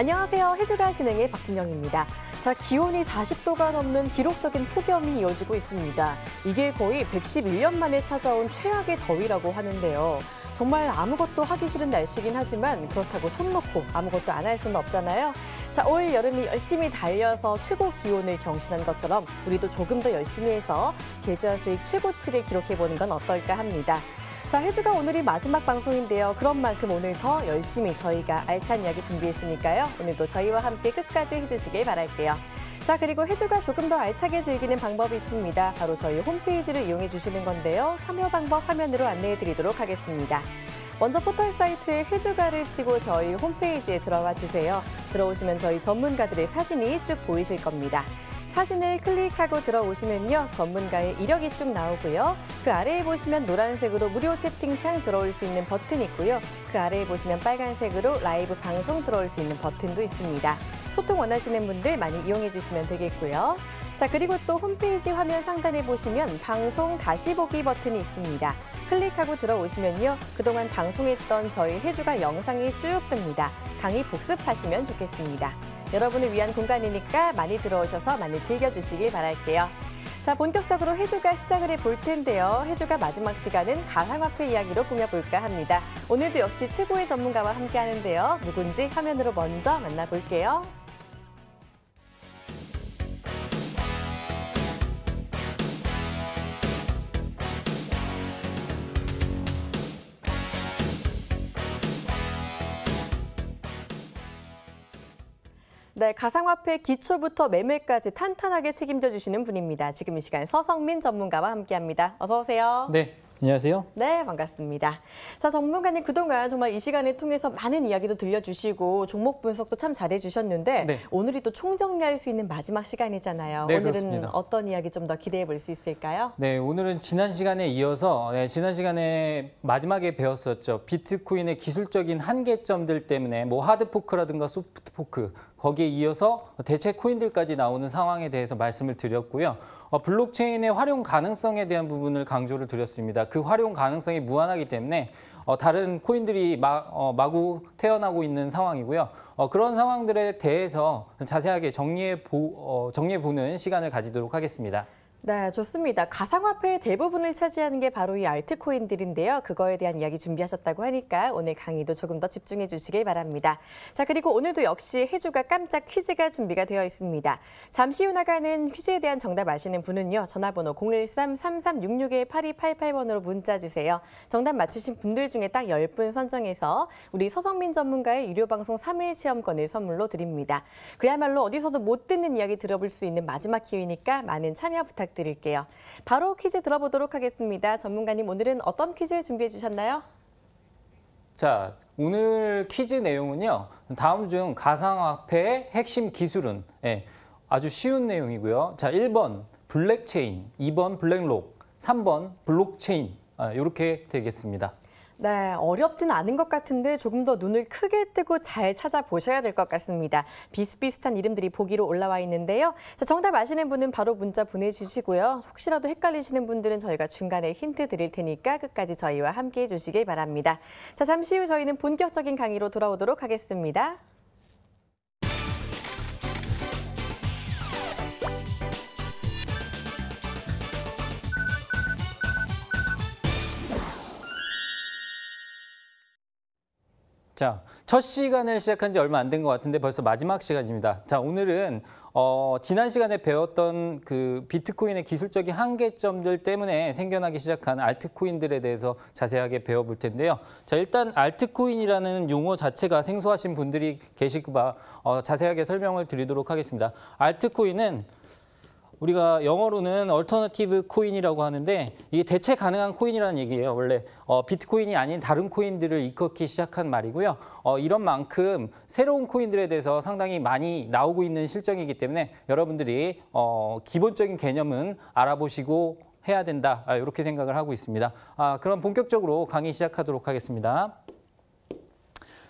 안녕하세요. 해주가 진행의 박진영입니다. 자, 기온이 40도가 넘는 기록적인 폭염이 이어지고 있습니다. 이게 거의 111년 만에 찾아온 최악의 더위라고 하는데요. 정말 아무것도 하기 싫은 날씨긴 하지만 그렇다고 손 놓고 아무것도 안 할 수는 없잖아요. 자, 올 여름이 열심히 달려서 최고 기온을 경신한 것처럼 우리도 조금 더 열심히 해서 계절 수익 최고치를 기록해보는 건 어떨까 합니다. 자, 해주가 오늘이 마지막 방송인데요. 그런 만큼 오늘 더 열심히 저희가 알찬 이야기 준비했으니까요. 오늘도 저희와 함께 끝까지 해주시길 바랄게요. 자, 그리고 해주가 조금 더 알차게 즐기는 방법이 있습니다. 바로 저희 홈페이지를 이용해 주시는 건데요. 참여 방법 화면으로 안내해 드리도록 하겠습니다. 먼저 포털 사이트에 해주가를 치고 저희 홈페이지에 들어와 주세요. 들어오시면 저희 전문가들의 사진이 쭉 보이실 겁니다. 사진을 클릭하고 들어오시면요. 전문가의 이력이 쭉 나오고요. 그 아래에 보시면 노란색으로 무료 채팅창 들어올 수 있는 버튼이 있고요. 그 아래에 보시면 빨간색으로 라이브 방송 들어올 수 있는 버튼도 있습니다. 소통 원하시는 분들 많이 이용해 주시면 되겠고요. 자, 그리고 또 홈페이지 화면 상단에 보시면 방송 다시 보기 버튼이 있습니다. 클릭하고 들어오시면요. 그동안 방송했던 저희 해주가 영상이 쭉 뜹니다. 강의 복습하시면 좋겠습니다. 여러분을 위한 공간이니까 많이 들어오셔서 많이 즐겨주시길 바랄게요. 자, 본격적으로 해주가 시작을 해볼 텐데요. 해주가 마지막 시간은 가상화폐 이야기로 꾸며볼까 합니다. 오늘도 역시 최고의 전문가와 함께 하는데요. 누군지 화면으로 먼저 만나볼게요. 네, 가상화폐 기초부터 매매까지 탄탄하게 책임져 주시는 분입니다. 지금 이 시간 서성민 전문가와 함께합니다. 어서 오세요. 네, 안녕하세요. 네, 반갑습니다. 자, 전문가님 그동안 정말 이 시간을 통해서 많은 이야기도 들려주시고 종목 분석도 참 잘해주셨는데 네. 오늘이 또 총정리할 수 있는 마지막 시간이잖아요. 네, 오늘은 그렇습니다. 어떤 이야기 좀 더 기대해 볼 수 있을까요? 네, 오늘은 지난 시간에 이어서 지난 시간에 마지막에 배웠었죠. 비트코인의 기술적인 한계점들 때문에 뭐 하드포크라든가 소프트포크 거기에 이어서 대체 코인들까지 나오는 상황에 대해서 말씀을 드렸고요. 블록체인의 활용 가능성에 대한 부분을 강조를 드렸습니다. 그 활용 가능성이 무한하기 때문에 다른 코인들이 마구 태어나고 있는 상황이고요. 그런 상황들에 대해서 자세하게 정리해보는 시간을 가지도록 하겠습니다. 네, 좋습니다. 가상화폐의 대부분을 차지하는 게 바로 이 알트코인들인데요. 그거에 대한 이야기 준비하셨다고 하니까 오늘 강의도 조금 더 집중해 주시길 바랍니다. 자, 그리고 오늘도 역시 해주가 깜짝 퀴즈가 준비가 되어 있습니다. 잠시 후 나가는 퀴즈에 대한 정답 아시는 분은요. 전화번호 013-3366-8288번으로 문자 주세요. 정답 맞추신 분들 중에 딱 10분 선정해서 우리 서성민 전문가의 유료방송 3일 체험권을 선물로 드립니다. 그야말로 어디서도 못 듣는 이야기 들어볼 수 있는 마지막 기회니까 많은 참여 부탁드립니다. 드릴게요. 바로 퀴즈 들어보도록 하겠습니다. 전문가님, 오늘은 어떤 퀴즈 준비해 주셨나요? 자, 오늘 퀴즈 내용은요. 다음 중 가상화폐의 핵심 기술은 아주 쉬운 내용이고요. 자, 1번 블랙체인, 2번 블랙록, 3번 블록체인 이렇게 되겠습니다. 네, 어렵진 않은 것 같은데 조금 더 눈을 크게 뜨고 잘 찾아보셔야 될 것 같습니다. 비슷비슷한 이름들이 보기로 올라와 있는데요. 자, 정답 아시는 분은 바로 문자 보내주시고요. 혹시라도 헷갈리시는 분들은 저희가 중간에 힌트 드릴 테니까 끝까지 저희와 함께해 주시길 바랍니다. 자, 잠시 후 저희는 본격적인 강의로 돌아오도록 하겠습니다. 자, 첫 시간을 시작한 지 얼마 안 된 것 같은데 벌써 마지막 시간입니다. 자, 오늘은 지난 시간에 배웠던 그 비트코인의 기술적인 한계점들 때문에 생겨나기 시작한 알트코인들에 대해서 자세하게 배워볼 텐데요. 자, 일단 알트코인이라는 용어 자체가 생소하신 분들이 계실까 봐 자세하게 설명을 드리도록 하겠습니다. 알트코인은 우리가 영어로는 얼터너티브 코인이라고 하는데 이게 대체 가능한 코인이라는 얘기예요. 원래 비트코인이 아닌 다른 코인들을 일컫기 시작한 말이고요. 이런 만큼 새로운 코인들에 대해서 상당히 많이 나오고 있는 실정이기 때문에 여러분들이 기본적인 개념은 알아보시고 해야 된다. 이렇게 생각을 하고 있습니다. 그럼 본격적으로 강의 시작하도록 하겠습니다.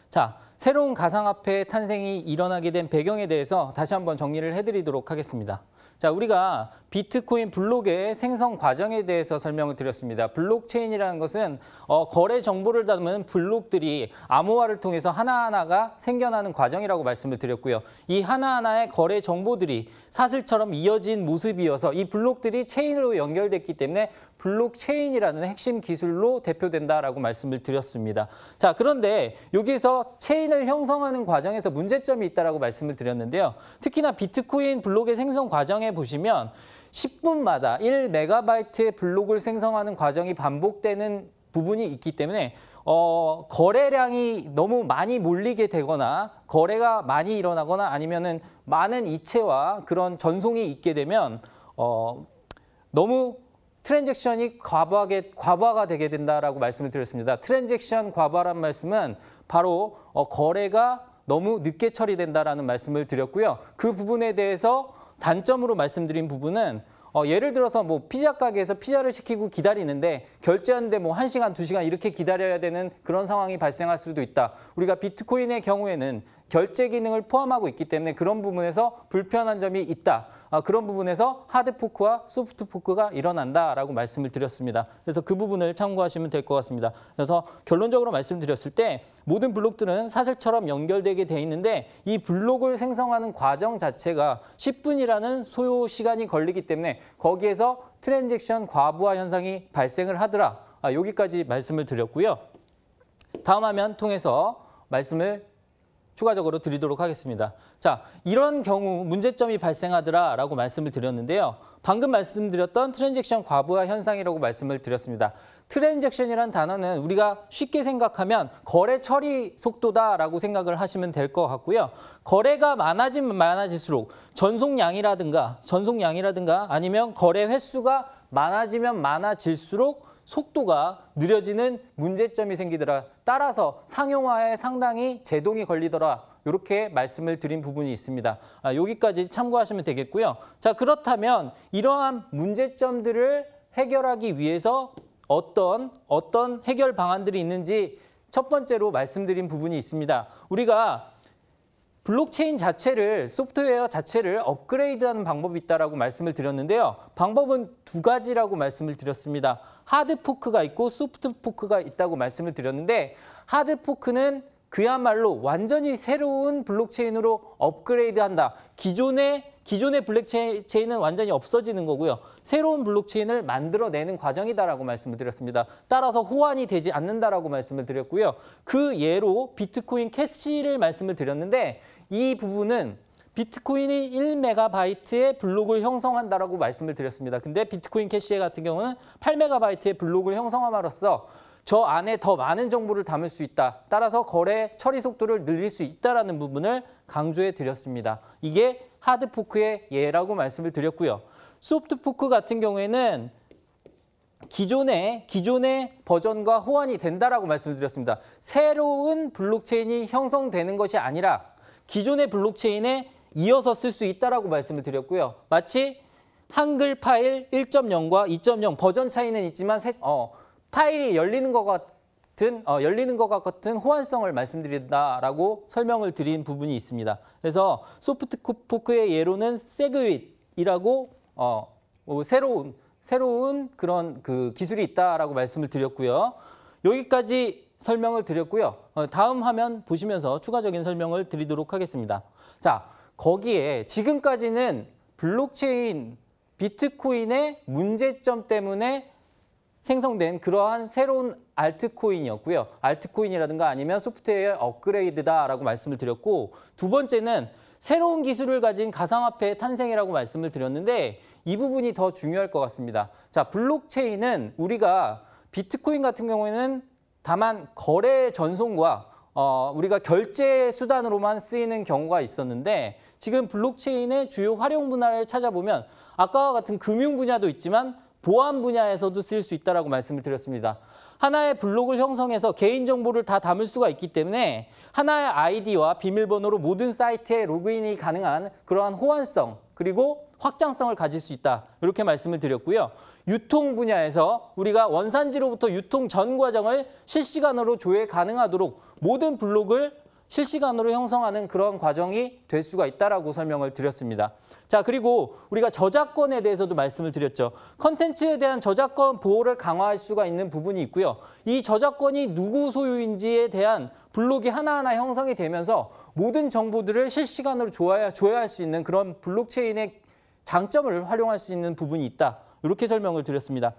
자, 새로운 가상화폐 탄생이 일어나게 된 배경에 대해서 다시 한번 정리를 해드리도록 하겠습니다. 자, 우리가 비트코인 블록의 생성 과정에 대해서 설명을 드렸습니다. 블록체인이라는 것은 거래 정보를 담은 블록들이 암호화를 통해서 하나하나가 생겨나는 과정이라고 말씀을 드렸고요. 이 하나하나의 거래 정보들이 사슬처럼 이어진 모습이어서 이 블록들이 체인으로 연결됐기 때문에 블록체인이라는 핵심 기술로 대표된다라고 말씀을 드렸습니다. 자, 그런데 여기서 체인을 형성하는 과정에서 문제점이 있다라고 말씀을 드렸는데요. 특히나 비트코인 블록의 생성 과정에 보시면 10분마다 1메가바이트의 블록을 생성하는 과정이 반복되는 부분이 있기 때문에 거래량이 너무 많이 몰리게 되거나 거래가 많이 일어나거나 아니면은 많은 이체와 그런 전송이 있게 되면 너무 트랜잭션이 과부하가 되게 된다라고 말씀을 드렸습니다. 트랜잭션 과부하란 말씀은 바로 거래가 너무 늦게 처리된다라는 말씀을 드렸고요. 그 부분에 대해서 단점으로 말씀드린 부분은 예를 들어서 뭐 피자 가게에서 피자를 시키고 기다리는데 결제하는데 뭐 1시간, 2시간 이렇게 기다려야 되는 그런 상황이 발생할 수도 있다. 우리가 비트코인의 경우에는 결제 기능을 포함하고 있기 때문에 그런 부분에서 불편한 점이 있다. 그런 부분에서 하드 포크와 소프트 포크가 일어난다라고 말씀을 드렸습니다. 그래서 그 부분을 참고하시면 될 것 같습니다. 그래서 결론적으로 말씀드렸을 때 모든 블록들은 사슬처럼 연결되게 돼 있는데 이 블록을 생성하는 과정 자체가 10분이라는 소요 시간이 걸리기 때문에 거기에서 트랜잭션 과부하 현상이 발생을 하더라. 여기까지 말씀을 드렸고요. 다음 화면 통해서 말씀을 추가적으로 드리도록 하겠습니다. 자, 이런 경우 문제점이 발생하더라라고 말씀을 드렸는데요. 방금 말씀드렸던 트랜잭션 과부하 현상이라고 말씀을 드렸습니다. 트랜잭션이란 단어는 우리가 쉽게 생각하면 거래 처리 속도다라고 생각을 하시면 될 것 같고요. 거래가 많아지면 많아질수록 전송량이라든가 아니면 거래 횟수가 많아지면 많아질수록 속도가 느려지는 문제점이 생기더라. 따라서 상용화에 상당히 제동이 걸리더라. 이렇게 말씀을 드린 부분이 있습니다. 여기까지 참고하시면 되겠고요. 자, 그렇다면 이러한 문제점들을 해결하기 위해서 어떤 해결 방안들이 있는지 첫 번째로 말씀드린 부분이 있습니다. 우리가 블록체인 자체를, 소프트웨어 자체를 업그레이드하는 방법이 있다라고 말씀을 드렸는데요. 방법은 두 가지라고 말씀을 드렸습니다. 하드 포크가 있고 소프트 포크가 있다고 말씀을 드렸는데 하드 포크는 그야말로 완전히 새로운 블록체인으로 업그레이드한다. 기존의 블록체인은 완전히 없어지는 거고요. 새로운 블록체인을 만들어내는 과정이다라고 말씀을 드렸습니다. 따라서 호환이 되지 않는다라고 말씀을 드렸고요. 그 예로 비트코인 캐시를 말씀을 드렸는데 이 부분은 비트코인이 1메가바이트의 블록을 형성한다라고 말씀을 드렸습니다. 근데 비트코인 캐시 같은 경우는 8메가바이트의 블록을 형성함으로써 저 안에 더 많은 정보를 담을 수 있다. 따라서 거래 처리 속도를 늘릴 수 있다는 부분을 강조해 드렸습니다. 이게 하드포크의 예라고 말씀을 드렸고요. 소프트포크 같은 경우에는 기존의 버전과 호환이 된다라고 말씀을 드렸습니다. 새로운 블록체인이 형성되는 것이 아니라 기존의 블록체인에 이어서 쓸 수 있다라고 말씀을 드렸고요. 마치 한글 파일 1.0과 2.0 버전 차이는 있지만 파일이 열리는 것 같은 호환성을 말씀드린다라고 설명을 드린 부분이 있습니다. 그래서 소프트 포크의 예로는 세그윗이라고 새로운 그런 그 기술이 있다라고 말씀을 드렸고요. 여기까지 설명을 드렸고요. 다음 화면 보시면서 추가적인 설명을 드리도록 하겠습니다. 자, 거기에 지금까지는 블록체인 비트코인의 문제점 때문에 생성된 그러한 새로운 알트코인이었고요. 알트코인이라든가 아니면 소프트웨어 업그레이드다라고 말씀을 드렸고, 두 번째는 새로운 기술을 가진 가상화폐의 탄생이라고 말씀을 드렸는데 이 부분이 더 중요할 것 같습니다. 자, 블록체인은 우리가 비트코인 같은 경우에는 다만 거래 전송과 우리가 결제 수단으로만 쓰이는 경우가 있었는데 지금 블록체인의 주요 활용 분야를 찾아보면 아까와 같은 금융 분야도 있지만 보안 분야에서도 쓸 수 있다라고 말씀을 드렸습니다. 하나의 블록을 형성해서 개인정보를 다 담을 수가 있기 때문에 하나의 아이디와 비밀번호로 모든 사이트에 로그인이 가능한 그러한 호환성 그리고 확장성을 가질 수 있다. 이렇게 말씀을 드렸고요. 유통 분야에서 우리가 원산지로부터 유통 전 과정을 실시간으로 조회 가능하도록 모든 블록을 실시간으로 형성하는 그런 과정이 될 수가 있다라고 설명을 드렸습니다. 자, 그리고 우리가 저작권에 대해서도 말씀을 드렸죠. 컨텐츠에 대한 저작권 보호를 강화할 수가 있는 부분이 있고요. 이 저작권이 누구 소유인지에 대한 블록이 하나하나 형성이 되면서 모든 정보들을 실시간으로 조회할 수 있는 그런 블록체인의 장점을 활용할 수 있는 부분이 있다. 이렇게 설명을 드렸습니다.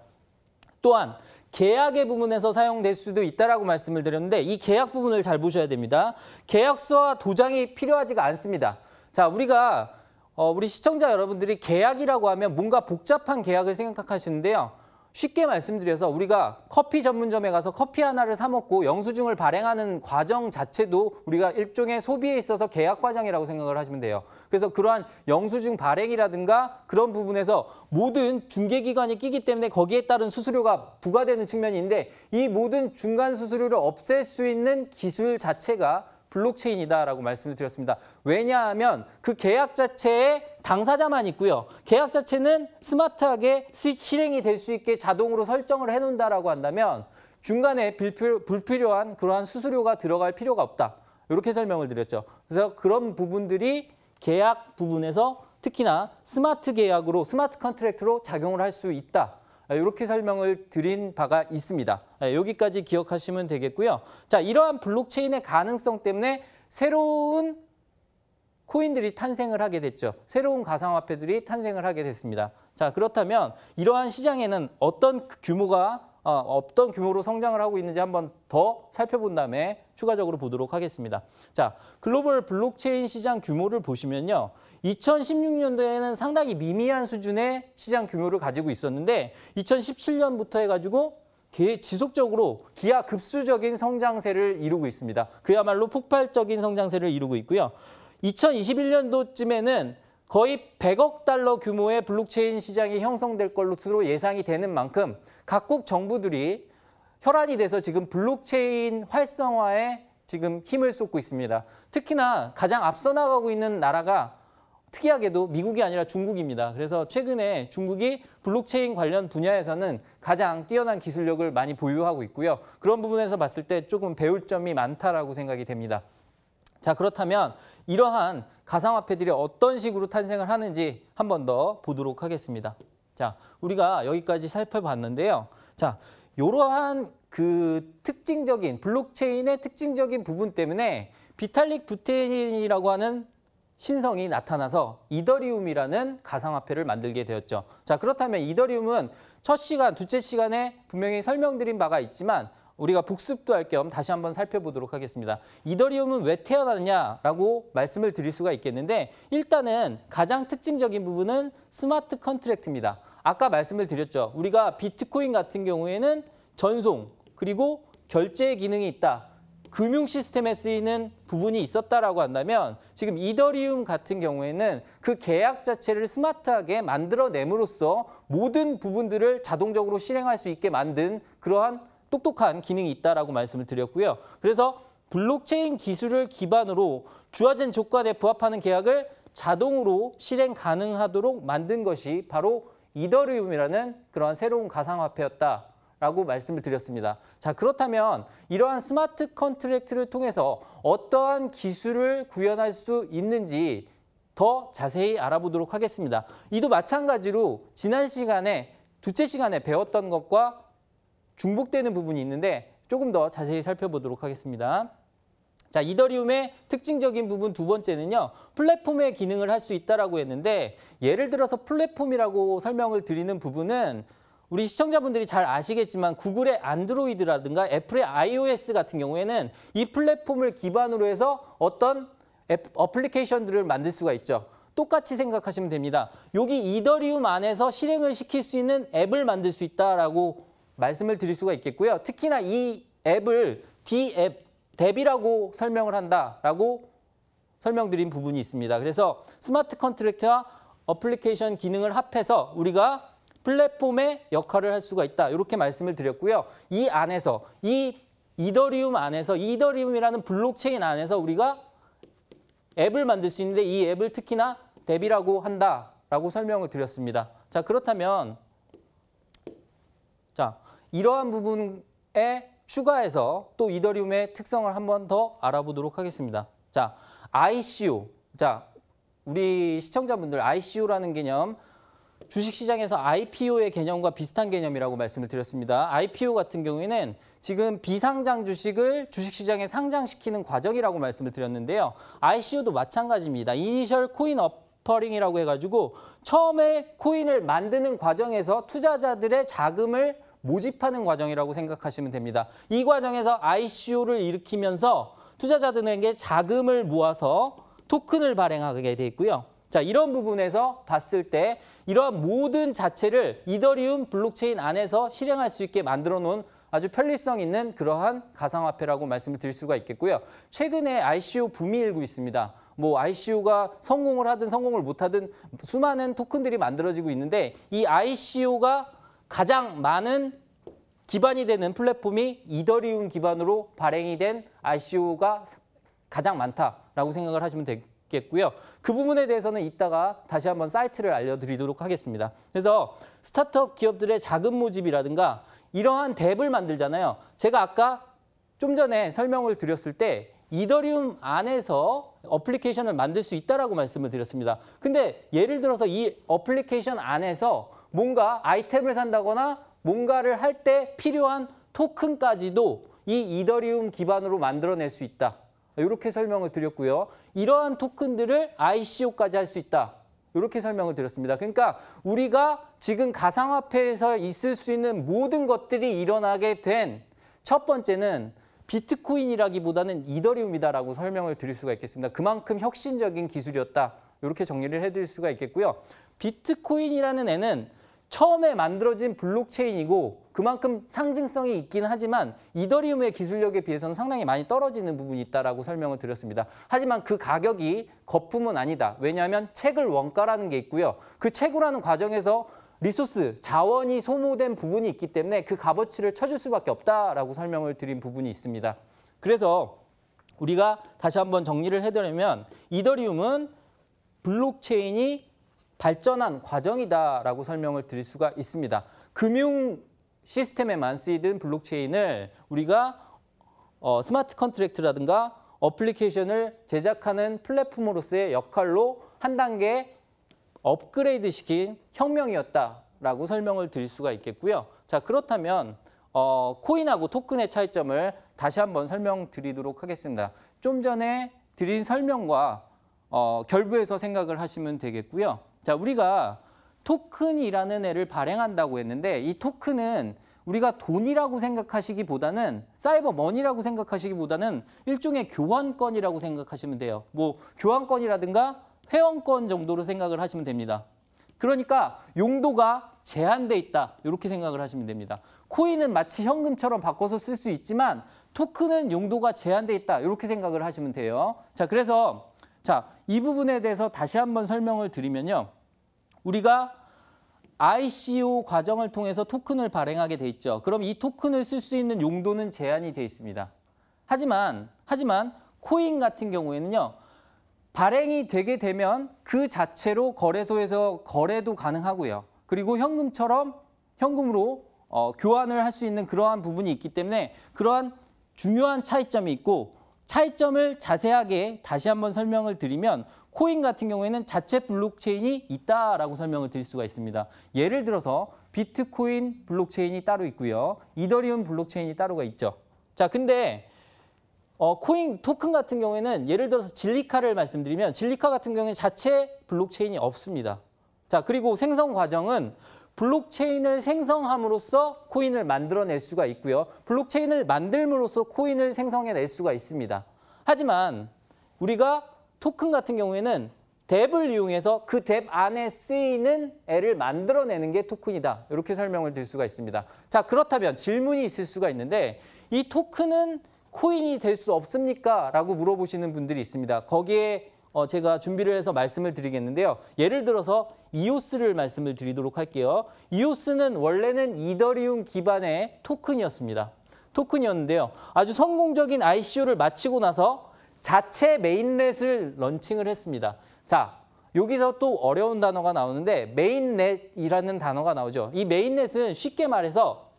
또한 계약의 부분에서 사용될 수도 있다라고 말씀을 드렸는데 이 계약 부분을 잘 보셔야 됩니다. 계약서와 도장이 필요하지가 않습니다. 자, 우리 시청자 여러분들이 계약이라고 하면 뭔가 복잡한 계약을 생각하시는데요. 쉽게 말씀드려서 우리가 커피 전문점에 가서 커피 하나를 사 먹고 영수증을 발행하는 과정 자체도 우리가 일종의 소비에 있어서 계약 과정이라고 생각을 하시면 돼요. 그래서 그러한 영수증 발행이라든가 그런 부분에서 모든 중개기관이 끼기 때문에 거기에 따른 수수료가 부과되는 측면인데 이 모든 중간 수수료를 없앨 수 있는 기술 자체가 블록체인이다라고 말씀을 드렸습니다. 왜냐하면 그 계약 자체에 당사자만 있고요. 계약 자체는 스마트하게 실행이 될 수 있게 자동으로 설정을 해놓는다라고 한다면 중간에 불필요한 그러한 수수료가 들어갈 필요가 없다. 이렇게 설명을 드렸죠. 그래서 그런 부분들이 계약 부분에서 특히나 스마트 계약으로, 스마트 컨트랙트로 작용을 할 수 있다. 이렇게 설명을 드린 바가 있습니다. 여기까지 기억하시면 되겠고요. 자, 이러한 블록체인의 가능성 때문에 새로운 코인들이 탄생을 하게 됐죠. 새로운 가상화폐들이 탄생을 하게 됐습니다. 자, 그렇다면 이러한 시장에는 어떤 규모로 성장을 하고 있는지 한번 더 살펴본 다음에 추가적으로 보도록 하겠습니다. 자, 글로벌 블록체인 시장 규모를 보시면요. 2016년도에는 상당히 미미한 수준의 시장 규모를 가지고 있었는데 2017년부터 해가지고 지속적으로 기하급수적인 성장세를 이루고 있습니다. 그야말로 폭발적인 성장세를 이루고 있고요. 2021년도쯤에는 거의 100억 달러 규모의 블록체인 시장이 형성될 것으로 예상이 되는 만큼 각국 정부들이 혈안이 돼서 지금 블록체인 활성화에 지금 힘을 쏟고 있습니다. 특히나 가장 앞서 나가고 있는 나라가 특이하게도 미국이 아니라 중국입니다. 그래서 최근에 중국이 블록체인 관련 분야에서는 가장 뛰어난 기술력을 많이 보유하고 있고요. 그런 부분에서 봤을 때 조금 배울 점이 많다라고 생각이 됩니다. 자, 그렇다면 이러한 가상화폐들이 어떤 식으로 탄생을 하는지 한 번 더 보도록 하겠습니다. 자, 우리가 여기까지 살펴봤는데요. 자, 이러한 블록체인의 특징적인 부분 때문에 비탈릭 부테린이라고 하는 신성이 나타나서 이더리움이라는 가상화폐를 만들게 되었죠. 자, 그렇다면 이더리움은 첫 시간, 둘째 시간에 분명히 설명드린 바가 있지만 우리가 복습도 할 겸 다시 한번 살펴보도록 하겠습니다. 이더리움은 왜 태어났냐라고 말씀을 드릴 수가 있겠는데 일단은 가장 특징적인 부분은 스마트 컨트랙트입니다. 아까 말씀을 드렸죠. 우리가 비트코인 같은 경우에는 전송 그리고 결제 기능이 있다. 금융 시스템에 쓰이는 부분이 있었다라고 한다면 지금 이더리움 같은 경우에는 그 계약 자체를 스마트하게 만들어냄으로써 모든 부분들을 자동적으로 실행할 수 있게 만든 그러한 똑똑한 기능이 있다라고 말씀을 드렸고요. 그래서 블록체인 기술을 기반으로 주어진 조건에 부합하는 계약을 자동으로 실행 가능하도록 만든 것이 바로 이더리움이라는 그러한 새로운 가상화폐였다라고 말씀을 드렸습니다. 자, 그렇다면 이러한 스마트 컨트랙트를 통해서 어떠한 기술을 구현할 수 있는지 더 자세히 알아보도록 하겠습니다. 이도 마찬가지로 지난 시간에 둘째 시간에 배웠던 것과 중복되는 부분이 있는데 조금 더 자세히 살펴보도록 하겠습니다. 자, 이더리움의 특징적인 부분 두 번째는요. 플랫폼의 기능을 할 수 있다라고 했는데 예를 들어서 플랫폼이라고 설명을 드리는 부분은 우리 시청자분들이 잘 아시겠지만 구글의 안드로이드라든가 애플의 iOS 같은 경우에는 이 플랫폼을 기반으로 해서 어떤 어플리케이션들을 만들 수가 있죠. 똑같이 생각하시면 됩니다. 여기 이더리움 안에서 실행을 시킬 수 있는 앱을 만들 수 있다라고 말씀을 드릴 수가 있겠고요. 특히나 이 앱을 앱이라고 설명을 한다라고 설명드린 부분이 있습니다. 그래서 스마트 컨트랙트와 어플리케이션 기능을 합해서 우리가 플랫폼의 역할을 할 수가 있다. 이렇게 말씀을 드렸고요. 이 안에서 이 이더리움 안에서 이더리움이라는 블록체인 안에서 우리가 앱을 만들 수 있는데 이 앱을 특히나 앱이라고 한다라고 설명을 드렸습니다. 자, 그렇다면 자, 이러한 부분의 추가해서 또 이더리움의 특성을 한 번 더 알아보도록 하겠습니다. 자, ICO. 자, 우리 시청자분들 ICO라는 개념, 주식시장에서 IPO의 개념과 비슷한 개념이라고 말씀을 드렸습니다. IPO 같은 경우에는 지금 비상장 주식을 주식시장에 상장시키는 과정이라고 말씀을 드렸는데요. ICO도 마찬가지입니다. 이니셜 코인 어퍼링이라고 해가지고 처음에 코인을 만드는 과정에서 투자자들의 자금을 모집하는 과정이라고 생각하시면 됩니다. 이 과정에서 ICO를 일으키면서 투자자들에게 자금을 모아서 토큰을 발행하게 돼 있고요. 자, 이런 부분에서 봤을 때 이러한 모든 자체를 이더리움 블록체인 안에서 실행할 수 있게 만들어 놓은 아주 편리성 있는 그러한 가상화폐라고 말씀을 드릴 수가 있겠고요. 최근에 ICO 붐이 일고 있습니다. 뭐 ICO가 성공을 하든 성공을 못하든 수많은 토큰들이 만들어지고 있는데 이 ICO가 가장 많은 기반이 되는 플랫폼이 이더리움 기반으로 발행이 된 ICO가 가장 많다라고 생각을 하시면 되겠고요. 그 부분에 대해서는 이따가 다시 한번 사이트를 알려드리도록 하겠습니다. 그래서 스타트업 기업들의 자금 모집이라든가 이러한 덱을 만들잖아요. 제가 아까 좀 전에 설명을 드렸을 때 이더리움 안에서 어플리케이션을 만들 수 있다라고 말씀을 드렸습니다. 근데 예를 들어서 이 어플리케이션 안에서 뭔가 아이템을 산다거나 뭔가를 할 때 필요한 토큰까지도 이 이더리움 기반으로 만들어낼 수 있다. 이렇게 설명을 드렸고요. 이러한 토큰들을 ICO까지 할 수 있다. 이렇게 설명을 드렸습니다. 그러니까 우리가 지금 가상화폐에서 있을 수 있는 모든 것들이 일어나게 된 첫 번째는 비트코인이라기보다는 이더리움이다라고 설명을 드릴 수가 있겠습니다. 그만큼 혁신적인 기술이었다. 이렇게 정리를 해드릴 수가 있겠고요. 비트코인이라는 애는 처음에 만들어진 블록체인이고 그만큼 상징성이 있긴 하지만 이더리움의 기술력에 비해서는 상당히 많이 떨어지는 부분이 있다라고 설명을 드렸습니다. 하지만 그 가격이 거품은 아니다. 왜냐하면 채굴 원가라는 게 있고요. 그 채굴하는 과정에서 리소스, 자원이 소모된 부분이 있기 때문에 그 값어치를 쳐줄 수밖에 없다라고 설명을 드린 부분이 있습니다. 그래서 우리가 다시 한번 정리를 해드리면 이더리움은 블록체인이 발전한 과정이다라고 설명을 드릴 수가 있습니다. 금융 시스템에만 쓰이던 블록체인을 우리가 스마트 컨트랙트라든가 어플리케이션을 제작하는 플랫폼으로서의 역할로 한 단계 업그레이드 시킨 혁명이었다라고 설명을 드릴 수가 있겠고요. 자, 그렇다면 코인하고 토큰의 차이점을 다시 한번 설명드리도록 하겠습니다. 좀 전에 드린 설명과 결부해서 생각을 하시면 되겠고요. 자, 우리가 토큰이라는 애를 발행한다고 했는데 이 토큰은 우리가 돈이라고 생각하시기보다는 사이버 머니라고 생각하시기보다는 일종의 교환권이라고 생각하시면 돼요. 뭐 교환권이라든가 회원권 정도로 생각을 하시면 됩니다. 그러니까 용도가 제한돼 있다. 이렇게 생각을 하시면 됩니다. 코인은 마치 현금처럼 바꿔서 쓸 수 있지만 토큰은 용도가 제한돼 있다. 이렇게 생각을 하시면 돼요. 자, 그래서 이 부분에 대해서 다시 한번 설명을 드리면요. 우리가 ICO 과정을 통해서 토큰을 발행하게 돼 있죠. 그럼 이 토큰을 쓸 수 있는 용도는 제한이 돼 있습니다. 하지만 코인 같은 경우에는요. 발행이 되게 되면 그 자체로 거래소에서 거래도 가능하고요. 그리고 현금으로 교환을 할 수 있는 그러한 부분이 있기 때문에 그러한 중요한 차이점이 있고 차이점을 자세하게 다시 한번 설명을 드리면 코인 같은 경우에는 자체 블록체인이 있다라고 설명을 드릴 수가 있습니다. 예를 들어서 비트코인 블록체인이 따로 있고요. 이더리움 블록체인이 따로가 있죠. 자, 근데 코인 토큰 같은 경우에는 예를 들어서 진리카를 말씀드리면 진리카 같은 경우에는 자체 블록체인이 없습니다. 자, 그리고 생성 과정은 블록체인을 생성함으로써 코인을 만들어낼 수가 있고요. 블록체인을 만들므로써 코인을 생성해낼 수가 있습니다. 하지만 우리가 토큰 같은 경우에는 뎁을 이용해서 그 뎁 안에 쓰이는 애를 만들어내는 게 토큰이다. 이렇게 설명을 드릴 수가 있습니다. 자, 그렇다면 질문이 있을 수가 있는데 이 토큰은 코인이 될 수 없습니까? 라고 물어보시는 분들이 있습니다. 거기에 제가 준비를 해서 말씀을 드리겠는데요. 예를 들어서 이오스를 말씀을 드리도록 할게요. 이오스는 원래는 이더리움 기반의 토큰이었는데요. 아주 성공적인 ICO를 마치고 나서 자체 메인넷을 런칭을 했습니다. 자, 여기서 또 어려운 단어가 나오는데 메인넷이라는 단어가 나오죠. 이 메인넷은 쉽게 말해서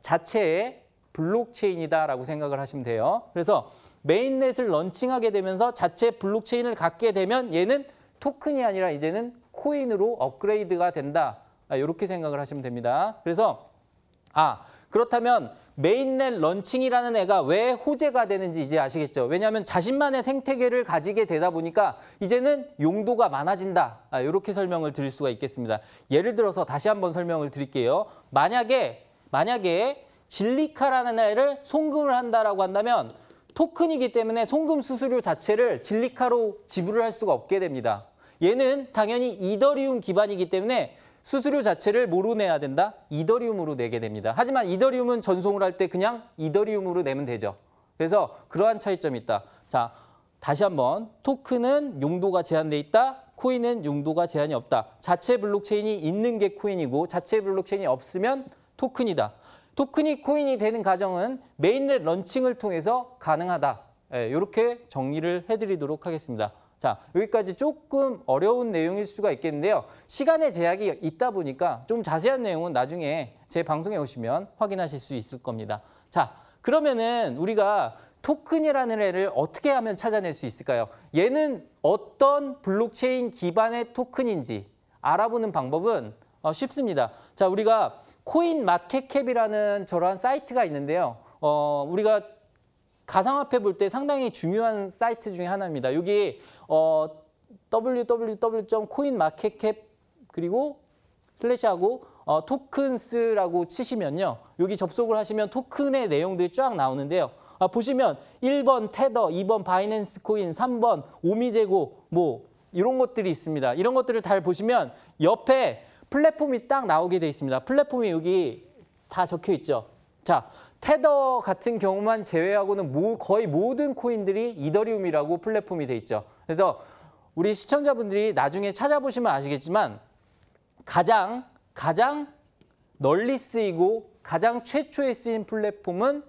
자체의 블록체인이다라고 생각을 하시면 돼요. 그래서 메인넷을 런칭하게 되면서 자체 블록체인을 갖게 되면 얘는 토큰이 아니라 이제는 코인으로 업그레이드가 된다. 이렇게 생각을 하시면 됩니다. 그래서 그렇다면 메인넷 런칭이라는 애가 왜 호재가 되는지 이제 아시겠죠? 왜냐하면 자신만의 생태계를 가지게 되다 보니까 이제는 용도가 많아진다. 이렇게 설명을 드릴 수가 있겠습니다. 예를 들어서 다시 한번 설명을 드릴게요. 만약에 진리카라는 애를 송금을 한다라고 한다면 토큰이기 때문에 송금 수수료 자체를 진리카로 지불을 할 수가 없게 됩니다. 얘는 당연히 이더리움 기반이기 때문에 수수료 자체를 뭐로 내야 된다? 이더리움으로 내게 됩니다. 하지만 이더리움은 전송을 할 때 그냥 이더리움으로 내면 되죠. 그래서 그러한 차이점이 있다. 자, 다시 한번 토큰은 용도가 제한돼 있다. 코인은 용도가 제한이 없다. 자체 블록체인이 있는 게 코인이고 자체 블록체인이 없으면 토큰이다. 토큰이 코인이 되는 과정은 메인넷 런칭을 통해서 가능하다. 이렇게 정리를 해드리도록 하겠습니다. 자, 여기까지 조금 어려운 내용일 수가 있겠는데요. 시간의 제약이 있다 보니까 좀 자세한 내용은 나중에 제 방송에 오시면 확인하실 수 있을 겁니다. 자, 그러면은 우리가 토큰이라는 애를 어떻게 하면 찾아낼 수 있을까요? 얘는 어떤 블록체인 기반의 토큰인지 알아보는 방법은 쉽습니다. 자, 우리가 코인마켓캡이라는 저러한 사이트가 있는데요. 우리가 가상화폐 볼 때 상당히 중요한 사이트 중에 하나입니다. 여기 www.coinmarketcap 그리고 슬래시하고 토큰스라고 치시면요. 여기 접속을 하시면 토큰의 내용들이 쫙 나오는데요. 보시면 1번 테더, 2번 바이낸스 코인, 3번 오미제고 뭐 이런 것들이 있습니다. 이런 것들을 잘 보시면 옆에 플랫폼이 딱 나오게 돼 있습니다. 플랫폼이 여기 다 적혀 있죠. 자, 테더 같은 경우만 제외하고는 거의 모든 코인들이 이더리움이라고 플랫폼이 돼 있죠. 그래서 우리 시청자분들이 나중에 찾아보시면 아시겠지만 가장 널리 쓰이고 가장 최초에 쓰인 플랫폼은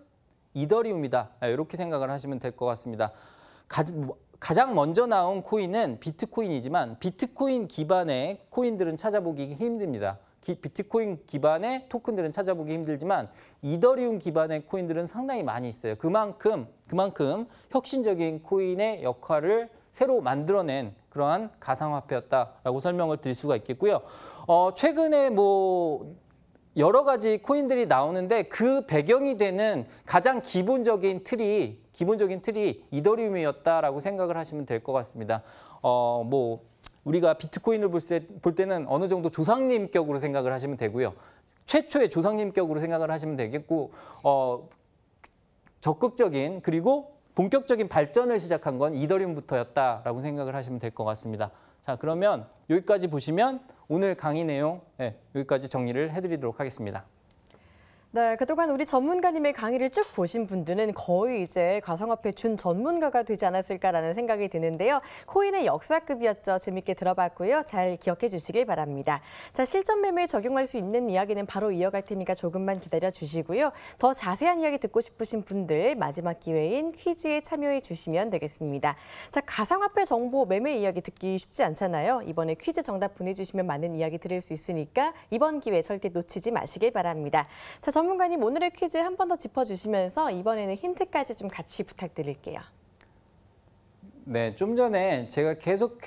이더리움이다. 이렇게 생각을 하시면 될 것 같습니다. 가장 먼저 나온 코인은 비트코인이지만 비트코인 기반의 코인들은 찾아보기 힘듭니다. 비트코인 기반의 토큰들은 찾아보기 힘들지만 이더리움 기반의 코인들은 상당히 많이 있어요. 그만큼 혁신적인 코인의 역할을 새로 만들어낸 그러한 가상화폐였다라고 설명을 드릴 수가 있겠고요. 최근에 뭐 여러 가지 코인들이 나오는데 그 배경이 되는 가장 기본적인 틀이 이더리움이었다라고 생각을 하시면 될 것 같습니다. 우리가 비트코인을 볼 때는 어느 정도 조상님격으로 생각을 하시면 되고요. 최초의 조상님격으로 생각을 하시면 되겠고 적극적인 그리고 본격적인 발전을 시작한 건 이더리움부터였다라고 생각을 하시면 될 것 같습니다. 자, 그러면 여기까지 보시면 오늘 강의 내용 여기까지 정리를 해드리도록 하겠습니다. 네, 그동안 우리 전문가님의 강의를 쭉 보신 분들은 거의 이제 가상화폐 준 전문가가 되지 않았을까라는 생각이 드는데요. 코인의 역사급이었죠. 재밌게 들어봤고요. 잘 기억해 주시길 바랍니다. 자, 실전 매매에 적용할 수 있는 이야기는 바로 이어갈 테니까 조금만 기다려 주시고요. 더 자세한 이야기 듣고 싶으신 분들 마지막 기회인 퀴즈에 참여해 주시면 되겠습니다. 자, 가상화폐 정보 매매 이야기 듣기 쉽지 않잖아요. 이번에 퀴즈 정답 보내주시면 많은 이야기 들을 수 있으니까 이번 기회 절대 놓치지 마시길 바랍니다. 자, 전문가님 오늘의 퀴즈 한 번 더 짚어주시면서 이번에는 힌트까지 좀 같이 부탁드릴게요. 네, 좀 전에 제가 계속